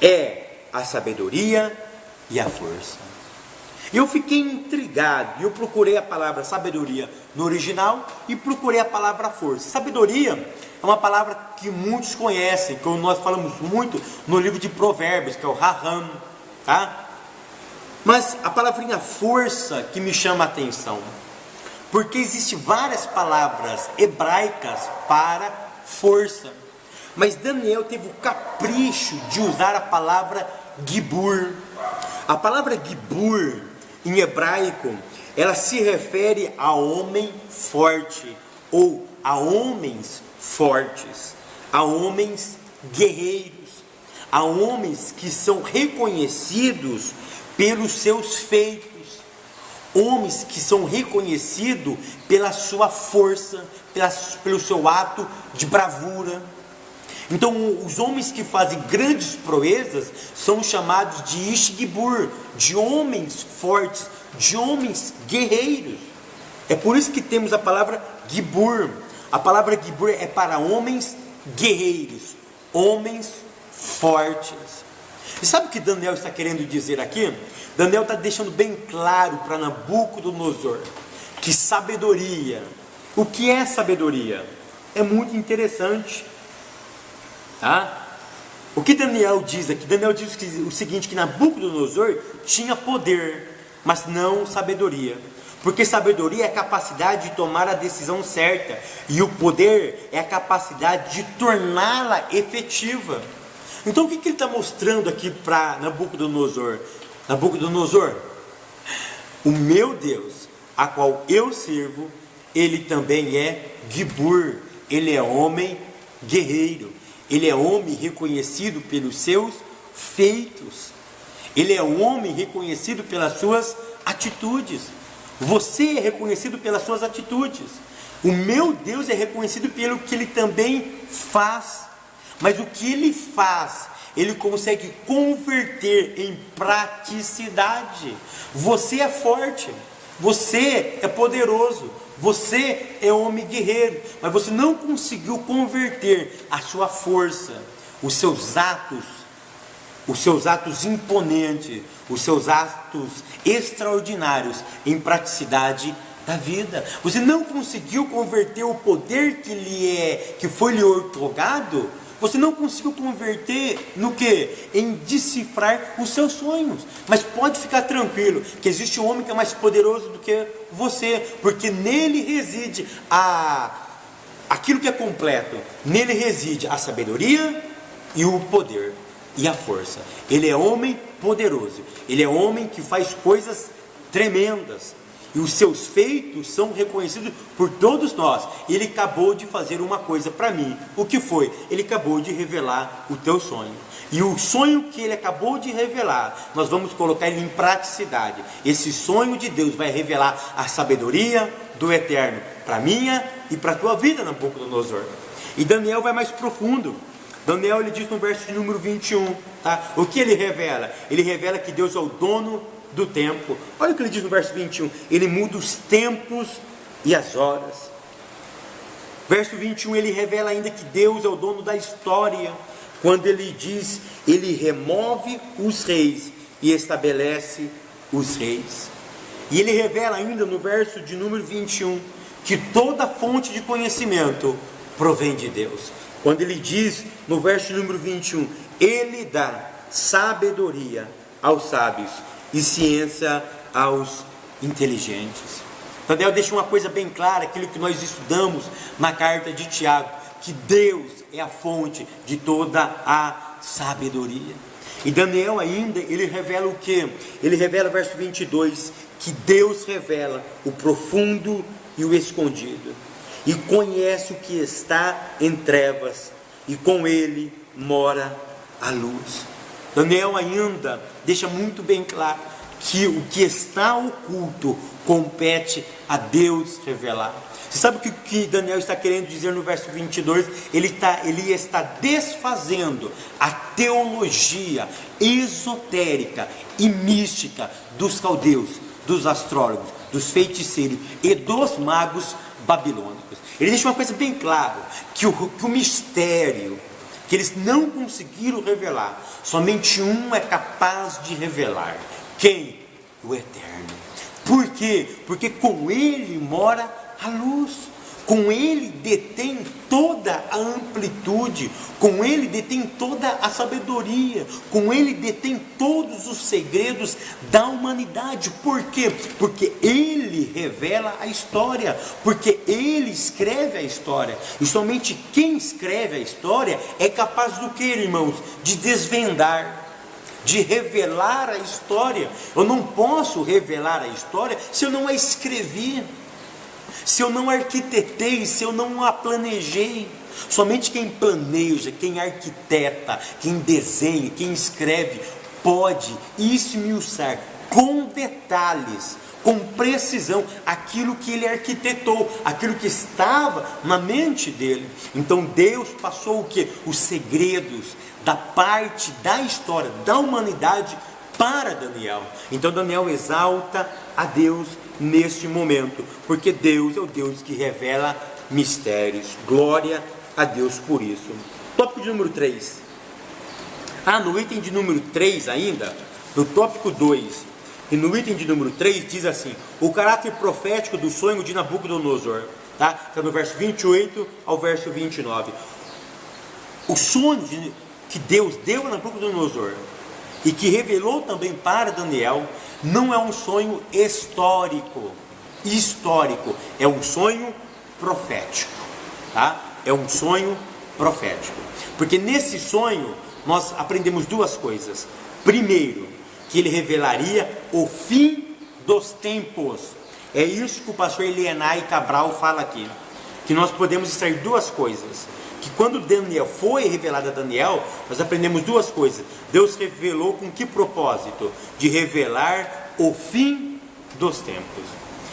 é a sabedoria e a força. E eu fiquei intrigado, e eu procurei a palavra sabedoria no original e procurei a palavra força. Sabedoria é uma palavra que muitos conhecem, que nós falamos muito no livro de Provérbios, que é o Raham, tá? Mas a palavrinha força que me chama a atenção, porque existem várias palavras hebraicas para força, mas Daniel teve o capricho de usar a palavra gibur. A palavra gibur em hebraico, ela se refere a homem forte, ou a homens fortes, a homens guerreiros, a homens que são reconhecidos pelos seus feitos, homens que são reconhecidos pela sua força, pelo seu ato de bravura. Então, os homens que fazem grandes proezas são chamados de Ish Gibur, de homens fortes, de homens guerreiros. É por isso que temos a palavra Gibur. A palavra Gibur é para homens guerreiros, homens fortes. E sabe o que Daniel está querendo dizer aqui? Daniel está deixando bem claro para Nabucodonosor que sabedoria, o que é sabedoria? É muito interessante. Tá? O que Daniel diz aqui? Daniel diz o seguinte, que Nabucodonosor tinha poder, mas não sabedoria. Porque sabedoria é a capacidade de tomar a decisão certa, e o poder é a capacidade de torná-la efetiva. Então o que ele está mostrando aqui para Nabucodonosor? Nabucodonosor, o meu Deus, a qual eu sirvo, ele também é Gibur, ele é homem guerreiro. Ele é homem reconhecido pelos seus feitos. Ele é um homem reconhecido pelas suas atitudes. Você é reconhecido pelas suas atitudes. O meu Deus é reconhecido pelo que Ele também faz. Mas o que Ele faz, Ele consegue converter em praticidade. Você é forte, você é poderoso, você é homem guerreiro, mas você não conseguiu converter a sua força, os seus atos imponentes, os seus atos extraordinários em praticidade da vida. Você não conseguiu converter o poder que foi lhe outorgado. Você não conseguiu converter no que? Em decifrar os seus sonhos. Mas pode ficar tranquilo, que existe um homem que é mais poderoso do que você, porque nele reside aquilo que é completo. Nele reside a sabedoria e o poder e a força. Ele é homem poderoso. Ele é homem que faz coisas tremendas. E os seus feitos são reconhecidos por todos nós. Ele acabou de fazer uma coisa para mim. O que foi? Ele acabou de revelar o teu sonho. E o sonho que ele acabou de revelar, nós vamos colocar ele em praticidade. Esse sonho de Deus vai revelar a sabedoria do Eterno para minha e para a tua vida, Nabucodonosor. E Daniel vai mais profundo. Daniel, ele diz no verso de número 21, tá? O que ele revela? Ele revela que Deus é o dono do tempo. Olha o que ele diz no verso 21. Ele muda os tempos e as horas. Verso 21, ele revela ainda que Deus é o dono da história. Quando ele diz, ele remove os reis e estabelece os reis. E ele revela ainda no verso de número 21, que toda fonte de conhecimento provém de Deus. Quando ele diz no verso número 21, ele dá sabedoria aos sábios e ciência aos inteligentes. Daniel deixa uma coisa bem clara, aquilo que nós estudamos na carta de Tiago, que Deus é a fonte de toda a sabedoria. E Daniel ainda, ele revela o que? Ele revela, verso 22, que Deus revela o profundo e o escondido, e conhece o que está em trevas, e com ele mora a luz. Daniel ainda deixa muito bem claro que o que está oculto compete a Deus revelar. Você sabe o que Daniel está querendo dizer no verso 22? Ele está desfazendo a teologia esotérica e mística dos caldeus, dos astrólogos, dos feiticeiros e dos magos babilônicos. Ele deixa uma coisa bem clara, que o mistério que eles não conseguiram revelar, somente um é capaz de revelar. Quem? O Eterno. Por quê? Porque com ele mora a luz. Com ele detém toda a amplitude, com ele detém toda a sabedoria, com ele detém todos os segredos da humanidade. Por quê? Porque ele revela a história, porque ele escreve a história, e somente quem escreve a história é capaz do que, irmãos? De desvendar, de revelar a história. Eu não posso revelar a história se eu não a escrevi, se eu não arquitetei, se eu não a planejei. Somente quem planeja, quem arquiteta, quem desenha, quem escreve, pode esmiuçar com detalhes, com precisão, aquilo que ele arquitetou, aquilo que estava na mente dele. Então Deus passou o que? Os segredos da parte da história, da humanidade, para Daniel. Então Daniel exalta a Deus neste momento, porque Deus é o Deus que revela mistérios. Glória a Deus por isso. Tópico de número 3. No item de número 3 ainda, no tópico 2 e no item de número 3 diz assim: o caráter profético do sonho de Nabucodonosor, tá? Está no verso 28 ao verso 29. O sonho que Deus deu a Nabucodonosor e que revelou também para Daniel, não é um sonho histórico, é um sonho profético, tá? É um sonho profético, porque nesse sonho nós aprendemos duas coisas. Primeiro, que ele revelaria o fim dos tempos. É isso que o pastor Elienay Cabral fala aqui, que nós podemos extrair duas coisas. que quando Daniel foi revelado a Daniel, nós aprendemos duas coisas. Deus revelou com que propósito? De revelar o fim dos tempos.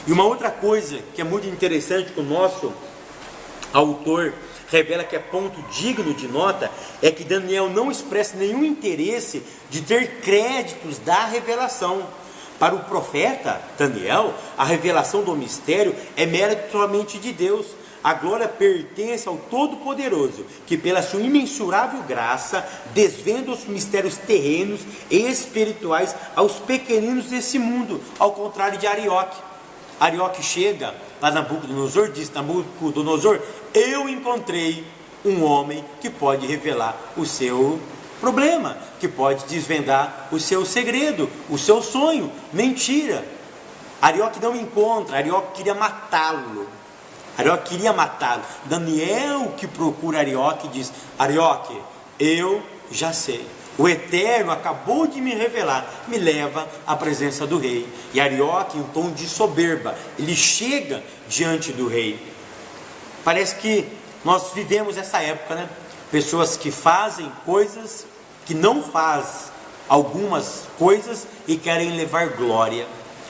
E uma outra coisa que é muito interessante que o nosso autor revela, que é ponto digno de nota, é que Daniel não expressa nenhum interesse de ter créditos da revelação. Para o profeta Daniel, a revelação do mistério é mérito somente de Deus. A glória pertence ao Todo-Poderoso, que pela sua imensurável graça desvenda os mistérios terrenos e espirituais aos pequeninos desse mundo, ao contrário de Arioque. Arioque chega para Nabucodonosor, diz: Nabucodonosor, eu encontrei um homem que pode revelar o seu problema, que pode desvendar o seu segredo, o seu sonho. Mentira! Arioque não encontra, Arioque queria matá-lo. Arioque queria matá-lo. Daniel, que procura Arioque, diz: Arioque, eu já sei. O Eterno acabou de me revelar, me leva à presença do rei. E Arioque, em tom de soberba, ele chega diante do rei. Parece que nós vivemos essa época, né? Pessoas que fazem coisas, que não fazem algumas coisas e querem levar glória.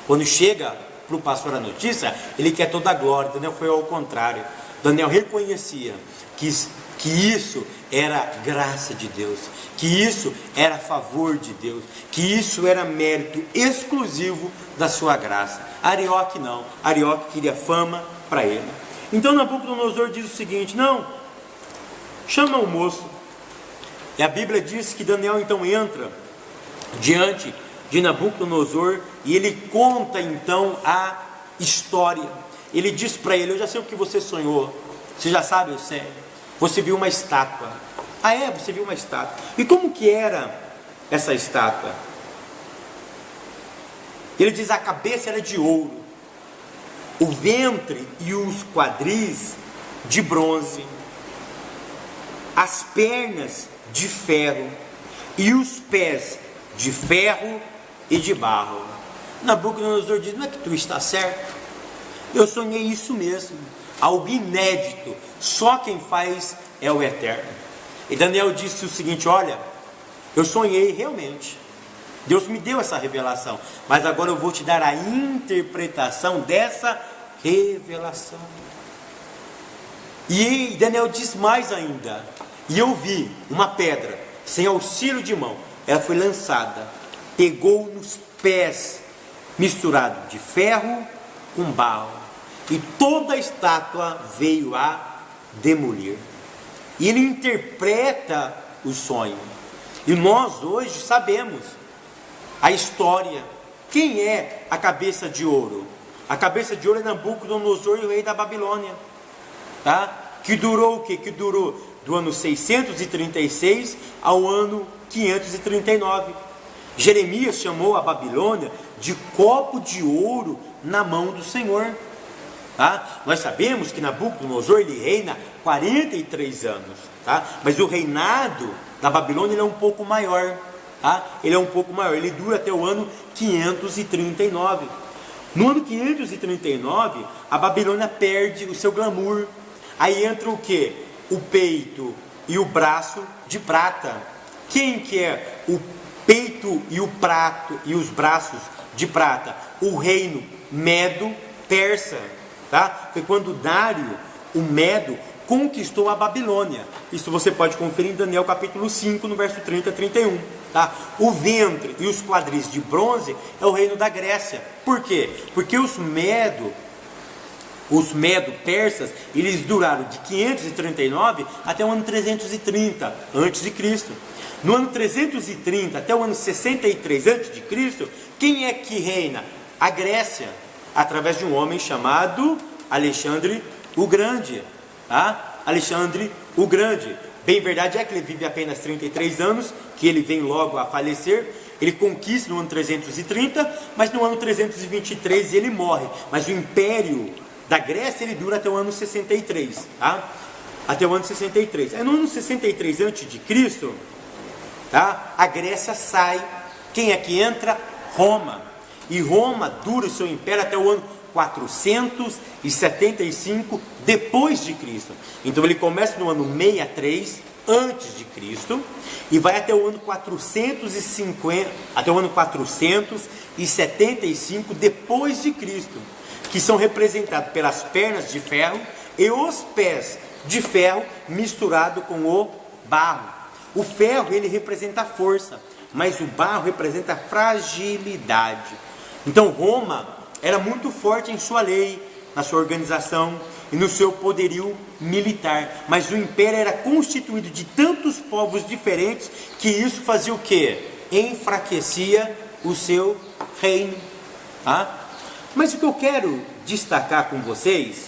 Quando chega para o pastor a notícia, ele quer toda a glória. Daniel foi ao contrário. Daniel reconhecia que isso era graça de Deus, que isso era favor de Deus, que isso era mérito exclusivo da sua graça. Arioque não, Arioque queria fama para ele. Então Nabucodonosor diz o seguinte: não, chama o moço. E a Bíblia diz que Daniel então entra diante de Nabucodonosor e ele conta então a história. Ele diz para ele: eu já sei o que você sonhou. Você já sabe? Eu sei. Você viu uma estátua. Ah, é? Você viu uma estátua. E como que era essa estátua? Ele diz: a cabeça era de ouro, o ventre e os quadris de bronze, as pernas de ferro e os pés de ferro e de barro. Nabucodonosor diz: não é que tu está certo? Eu sonhei isso mesmo, algo inédito, só quem faz é o Eterno. E Daniel disse o seguinte: olha, eu sonhei realmente, Deus me deu essa revelação, mas agora eu vou te dar a interpretação dessa revelação. E Daniel diz mais ainda: e eu vi uma pedra, sem auxílio de mão, ela foi lançada, pegou nos pés, misturado de ferro com barro, e toda a estátua veio a demolir. E ele interpreta o sonho. E nós hoje sabemos a história. Quem é a cabeça de ouro? A cabeça de ouro é Nabucodonosor, o rei da Babilônia, tá? Que durou o quê? Que durou do ano 636 ao ano 539. Jeremias chamou a Babilônia de copo de ouro na mão do Senhor. Tá? Nós sabemos que Nabucodonosor ele reina 43 anos, tá? Mas o reinado da Babilônia ele é um pouco maior, tá? Ele é um pouco maior, ele dura até o ano 539. No ano 539, a Babilônia perde o seu glamour. Aí entra o que? O peito e o braço de prata. Quem que é o peito e o prato e os braços de prata? O reino Medo-Persa. Tá? Foi quando Dário, o Medo, conquistou a Babilônia. Isso você pode conferir em Daniel capítulo 5, no verso 30 a 31. Tá? O ventre e os quadris de bronze é o reino da Grécia. Por quê? Porque os Medo-Persas, eles duraram de 539 até o ano 330 a.C. No ano 330 até o ano 63 a.C., quem é que reina? A Grécia, através de um homem chamado Alexandre o Grande, tá? Alexandre o Grande. Bem verdade é que ele vive apenas 33 anos, que ele vem logo a falecer. Ele conquista no ano 330, mas no ano 323 ele morre. Mas o império da Grécia ele dura até o ano 63, tá? Até o ano 63. Aí no ano 63 a.C., tá? A Grécia sai. Quem é que entra? Roma. E Roma dura o seu império até o ano 475 depois de Cristo. Então ele começa no ano 63 antes de Cristo e vai até o ano 450, até o ano 475 depois de Cristo, que são representados pelas pernas de ferro e os pés de ferro misturado com o barro. O ferro ele representa a força, mas o barro representa a fragilidade. Então Roma era muito forte em sua lei, na sua organização e no seu poderio militar, mas o império era constituído de tantos povos diferentes que isso fazia o quê? Enfraquecia o seu reino. Tá? Mas o que eu quero destacar com vocês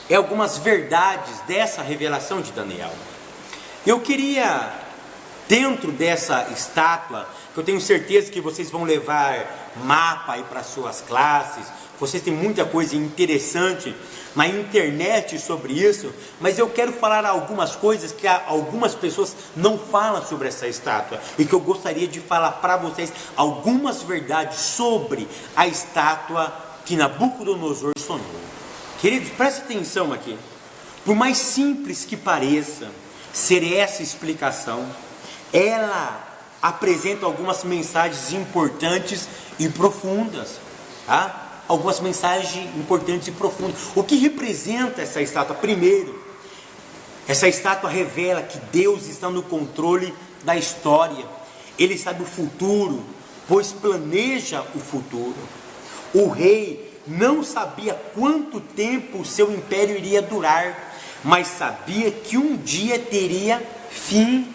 é algumas verdades dessa revelação de Daniel. Eu queria, dentro dessa estátua, que eu tenho certeza que vocês vão levar mapa aí para suas classes, vocês têm muita coisa interessante na internet sobre isso, mas eu quero falar algumas coisas que algumas pessoas não falam sobre essa estátua, e que eu gostaria de falar para vocês algumas verdades sobre a estátua que Nabucodonosor sonhou. Queridos, preste atenção aqui. Por mais simples que pareça ser essa explicação, ela apresenta algumas mensagens importantes e profundas, tá? Algumas mensagens importantes e profundas. O que representa essa estátua? Primeiro, essa estátua revela que Deus está no controle da história. Ele sabe o futuro, pois planeja o futuro. O rei não sabia quanto tempo o seu império iria durar, mas sabia que um dia teria fim.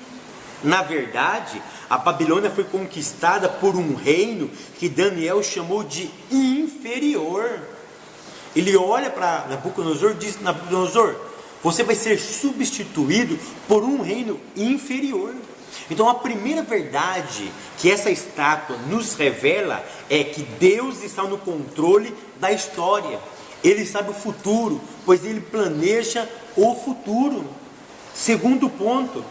Na verdade, a Babilônia foi conquistada por um reino que Daniel chamou de inferior. Ele olha para Nabucodonosor e diz: Nabucodonosor, você vai ser substituído por um reino inferior. Então a primeira verdade que essa estátua nos revela é que Deus está no controle da história. Ele sabe o futuro, pois ele planeja o futuro. Segundo ponto,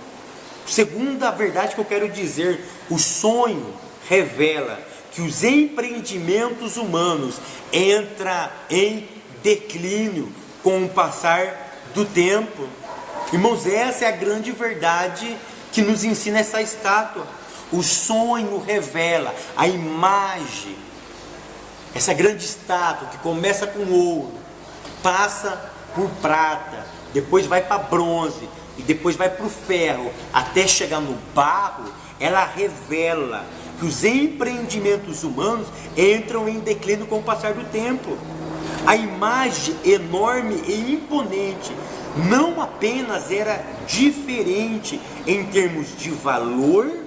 segunda verdade que eu quero dizer, o sonho revela que os empreendimentos humanos entram em declínio com o passar do tempo. Irmãos, essa é a grande verdade que nos ensina essa estátua. O sonho revela a imagem, essa grande estátua que começa com ouro, passa por prata, depois vai para bronze e depois vai para o ferro, até chegar no barro. Ela revela que os empreendimentos humanos entram em declínio com o passar do tempo. A imagem enorme e imponente não apenas era diferente em termos de valor,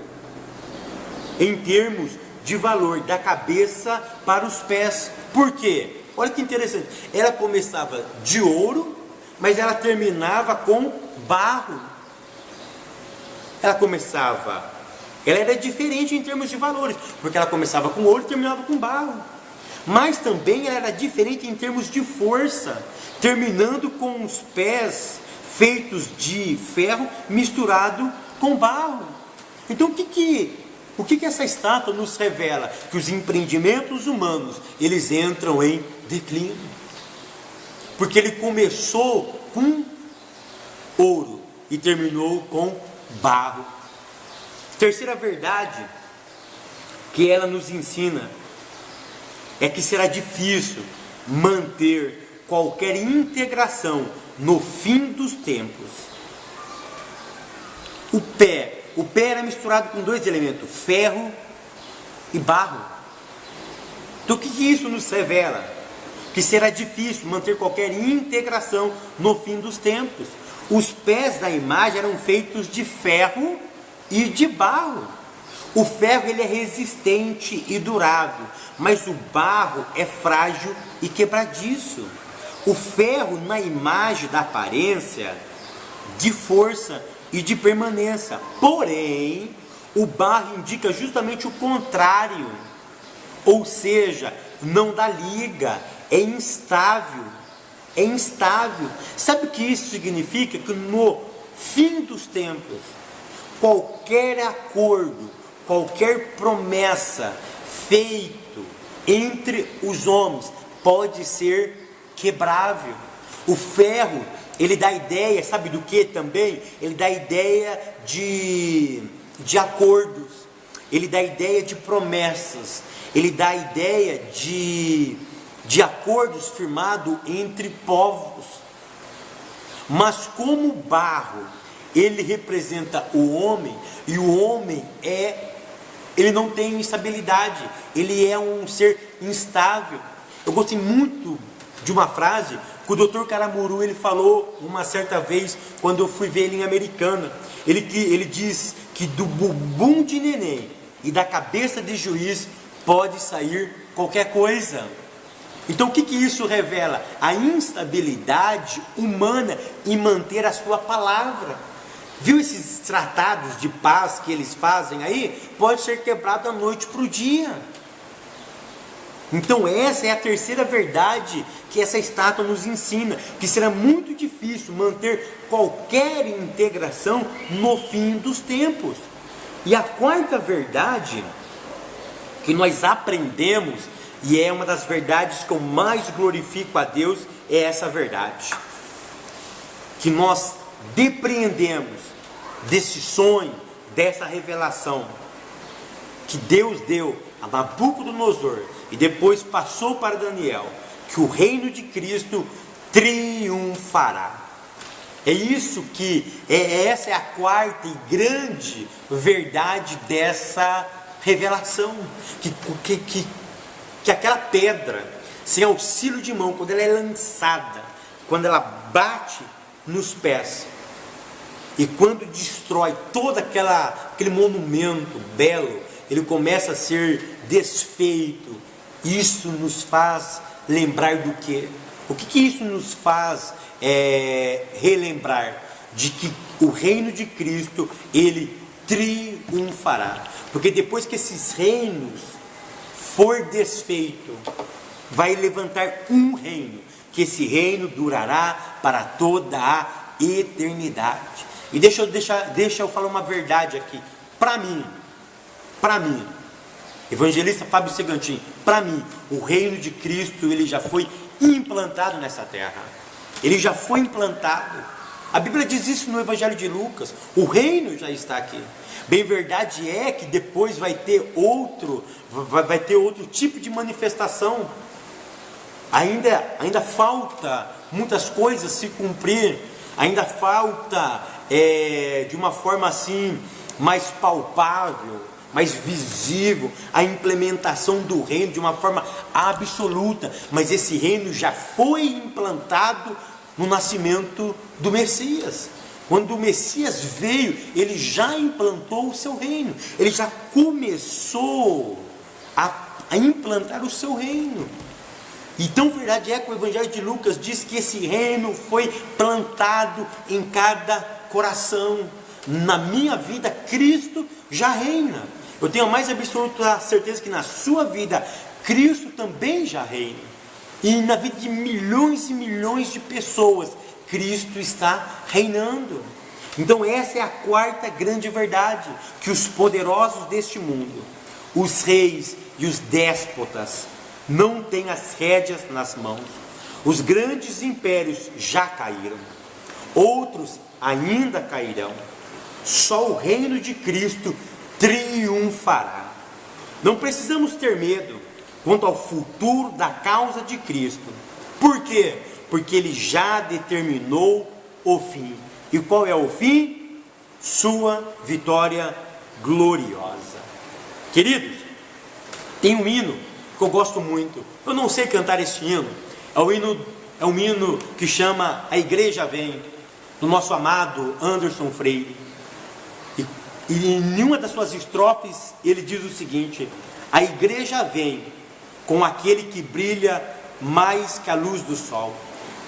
da cabeça para os pés. Por quê? Olha que interessante. Ela começava de ouro, mas ela terminava com barro. Ela era diferente em termos de valores, porque ela começava com ouro e terminava com barro. Mas também ela era diferente em termos de força, terminando com os pés feitos de ferro misturado com barro. Então o que essa estátua nos revela? Que os empreendimentos humanos, eles entram em declínio, porque ele começou com ouro e terminou com barro. Terceira verdade que ela nos ensina é que será difícil manter qualquer integração no fim dos tempos. O pé era misturado com dois elementos, ferro e barro. Então o que isso nos revela? Que será difícil manter qualquer integração no fim dos tempos. Os pés da imagem eram feitos de ferro e de barro. O ferro ele é resistente e durável, mas o barro é frágil e quebradiço. O ferro na imagem da aparência de força e de permanência, porém o barro indica justamente o contrário, ou seja, não dá liga, é instável. Sabe o que isso significa? Que no fim dos tempos, qualquer acordo, qualquer promessa feito entre os homens pode ser quebrável. O ferro, ele dá ideia, sabe do que também? Ele dá ideia de acordos, ele dá ideia de promessas, ele dá ideia de acordos firmados entre povos. Mas como o barro, ele representa o homem, e o homem ele não tem estabilidade, ele é um ser instável. Eu gostei muito de uma frase que o Dr. Caramuru ele falou uma certa vez, quando eu fui ver ele em Americana. Ele diz que do bumbum de neném e da cabeça de juiz pode sair qualquer coisa. Então o que isso revela? A instabilidade humana em manter a sua palavra. Viu esses tratados de paz que eles fazem aí? Pode ser quebrado da noite para o dia. Então essa é a terceira verdade que essa estátua nos ensina, que será muito difícil manter qualquer integração no fim dos tempos. E a quarta verdade que nós aprendemos, e é uma das verdades que eu mais glorifico a Deus, é essa verdade, que nós depreendemos desse sonho, dessa revelação que Deus deu a Nabucodonosor e depois passou para Daniel, que o reino de Cristo triunfará. É isso essa é a quarta e grande verdade dessa revelação, que aquela pedra, sem auxílio de mão, quando ela é lançada, quando ela bate nos pés, e quando destrói todo aquele monumento belo, ele começa a ser desfeito. Isso nos faz lembrar do quê? O que isso nos faz relembrar? De que o reino de Cristo, ele triunfará. Porque depois que esses reinos for desfeito, vai levantar um reino, que esse reino durará para toda a eternidade. E deixa eu falar uma verdade aqui, para mim, evangelista Fábio Segantin, para mim, o reino de Cristo, ele já foi implantado nessa terra, ele já foi implantado. A Bíblia diz isso no Evangelho de Lucas, o reino já está aqui. Bem verdade é que depois vai ter outro tipo de manifestação. Ainda falta muitas coisas se cumprir, ainda falta de uma forma assim mais palpável, mais visível, a implementação do reino de uma forma absoluta. Mas esse reino já foi implantado no nascimento do Messias. Quando o Messias veio, ele já implantou o seu reino, ele já começou a implantar o seu reino. Então, verdade é que o Evangelho de Lucas diz que esse reino foi plantado em cada coração. Na minha vida, Cristo já reina. Eu tenho a mais absoluta certeza que na sua vida, Cristo também já reina. E na vida de milhões e milhões de pessoas, Cristo está reinando. Então essa é a quarta grande verdade, que os poderosos deste mundo, os reis e os déspotas, não têm as rédeas nas mãos. Os grandes impérios já caíram, outros ainda cairão. Só o reino de Cristo triunfará. Não precisamos ter medo quanto ao futuro da causa de Cristo. Por quê? Porque ele já determinou o fim. E qual é o fim? Sua vitória gloriosa. Queridos, tem um hino que eu gosto muito. Eu não sei cantar esse hino. É um hino que chama A Igreja Vem, do nosso amado Anderson Freire. E em uma das suas estrofes ele diz o seguinte: a igreja vem com aquele que brilha mais que a luz do sol,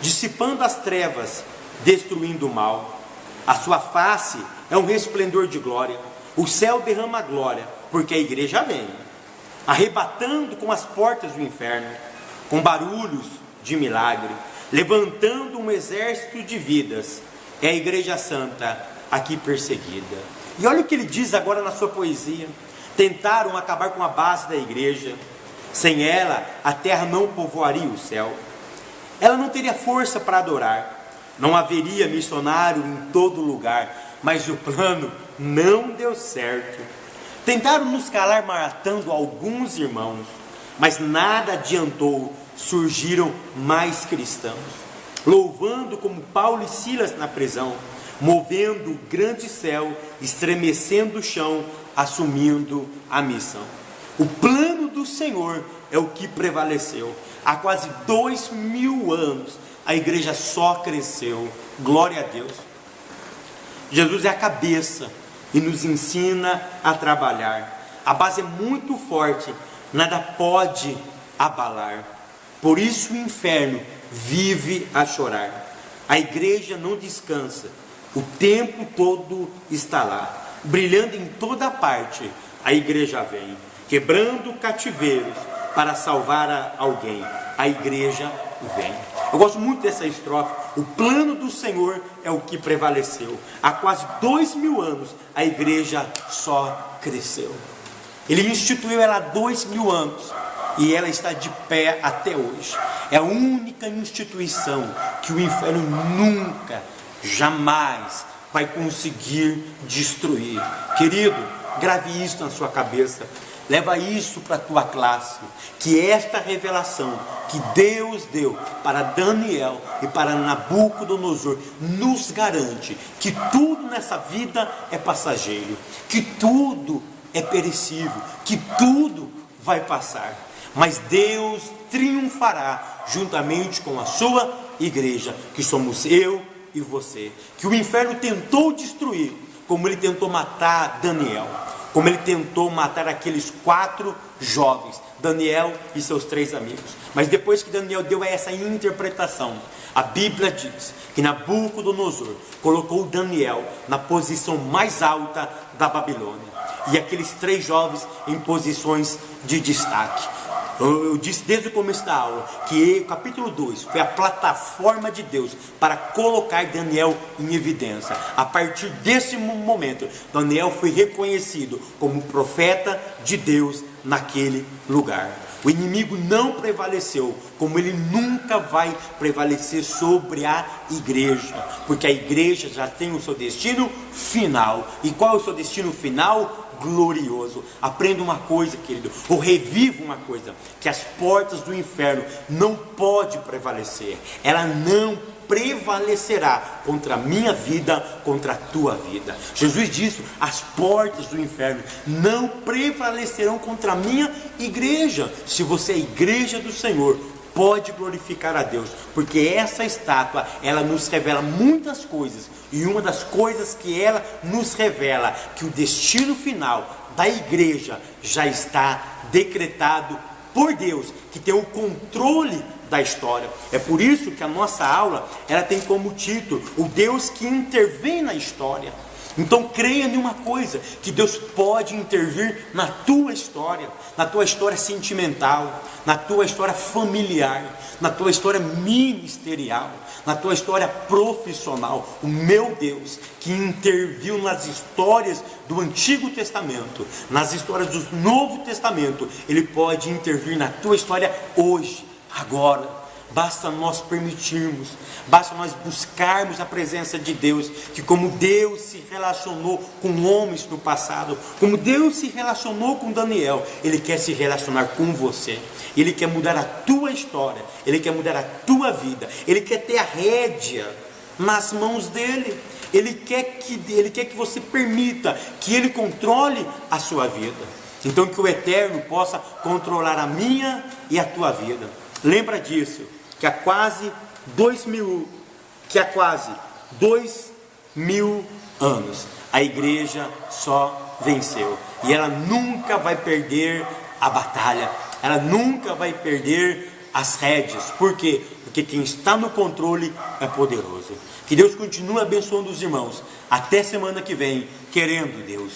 dissipando as trevas, destruindo o mal. A sua face é um resplendor de glória, o céu derrama glória, porque a igreja vem, arrebatando com as portas do inferno, com barulhos de milagre, levantando um exército de vidas. É a igreja santa aqui perseguida. E olha o que ele diz agora na sua poesia: tentaram acabar com a base da igreja, Sem ela, a terra não povoaria o céu. Ela não teria força para adorar. Não haveria missionário em todo lugar. Mas o plano não deu certo. Tentaram nos calar matando alguns irmãos, mas nada adiantou. Surgiram mais cristãos, louvando como Paulo e Silas na prisão, movendo o grande céu, estremecendo o chão, assumindo a missão. O plano do Senhor é o que prevaleceu. Há quase 2000 anos a igreja só cresceu. Glória a Deus. Jesus é a cabeça e nos ensina a trabalhar. A base é muito forte, nada pode abalar. Por isso o inferno vive a chorar. A igreja não descansa, o tempo todo está lá, brilhando em toda parte. A igreja vem, quebrando cativeiros para salvar alguém. A igreja vem. Eu gosto muito dessa estrofe. O plano do Senhor é o que prevaleceu. Há quase 2000 anos a igreja só cresceu. Ele instituiu ela há 2000 anos e ela está de pé até hoje. É a única instituição que o inferno nunca, jamais vai conseguir destruir. Querido, grave isso na sua cabeça. Leva isso para a tua classe, que esta revelação que Deus deu para Daniel e para Nabucodonosor nos garante que tudo nessa vida é passageiro, que tudo é perecível, que tudo vai passar, mas Deus triunfará juntamente com a sua igreja, que somos eu e você, que o inferno tentou destruir, como ele tentou matar Daniel, como ele tentou matar aqueles 4 jovens, Daniel e seus 3 amigos. Mas depois que Daniel deu essa interpretação, a Bíblia diz que Nabucodonosor colocou Daniel na posição mais alta da Babilônia, e aqueles 3 jovens em posições de destaque. Eu disse desde o começo da aula que o capítulo 2 foi a plataforma de Deus para colocar Daniel em evidência. A partir desse momento, Daniel foi reconhecido como profeta de Deus naquele lugar. O inimigo não prevaleceu, como ele nunca vai prevalecer sobre a igreja, porque a igreja já tem o seu destino final. E qual é o seu destino final? Glorioso. Aprenda uma coisa, querido, ou reviva uma coisa, que as portas do inferno não podem prevalecer. Ela não prevalecerá contra a minha vida, contra a tua vida. Jesus disse: as portas do inferno não prevalecerão contra a minha igreja. Se você é a igreja do Senhor, pode glorificar a Deus, porque essa estátua, ela nos revela muitas coisas, e uma das coisas que ela nos revela, que o destino final da igreja já está decretado por Deus, que tem o controle da história. É por isso que a nossa aula, ela tem como título, o Deus que intervém na história. Então creia em uma coisa, que Deus pode intervir na tua história sentimental, na tua história familiar, na tua história ministerial, na tua história profissional. O meu Deus, que interviu nas histórias do Antigo Testamento, nas histórias do Novo Testamento, Ele pode intervir na tua história hoje, agora. Basta nós permitirmos, basta nós buscarmos a presença de Deus, que como Deus se relacionou com homens no passado, como Deus se relacionou com Daniel, Ele quer se relacionar com você. Ele quer mudar a tua história, Ele quer mudar a tua vida, Ele quer ter a rédea nas mãos dEle. Ele quer que você permita que Ele controle a sua vida. Então que o Eterno possa controlar a minha e a tua vida. Lembra disso, que há quase 2000 anos a igreja só venceu, e ela nunca vai perder a batalha, ela nunca vai perder as rédeas. Por quê? Porque quem está no controle é poderoso. Que Deus continue abençoando os irmãos. Até semana que vem, querendo Deus.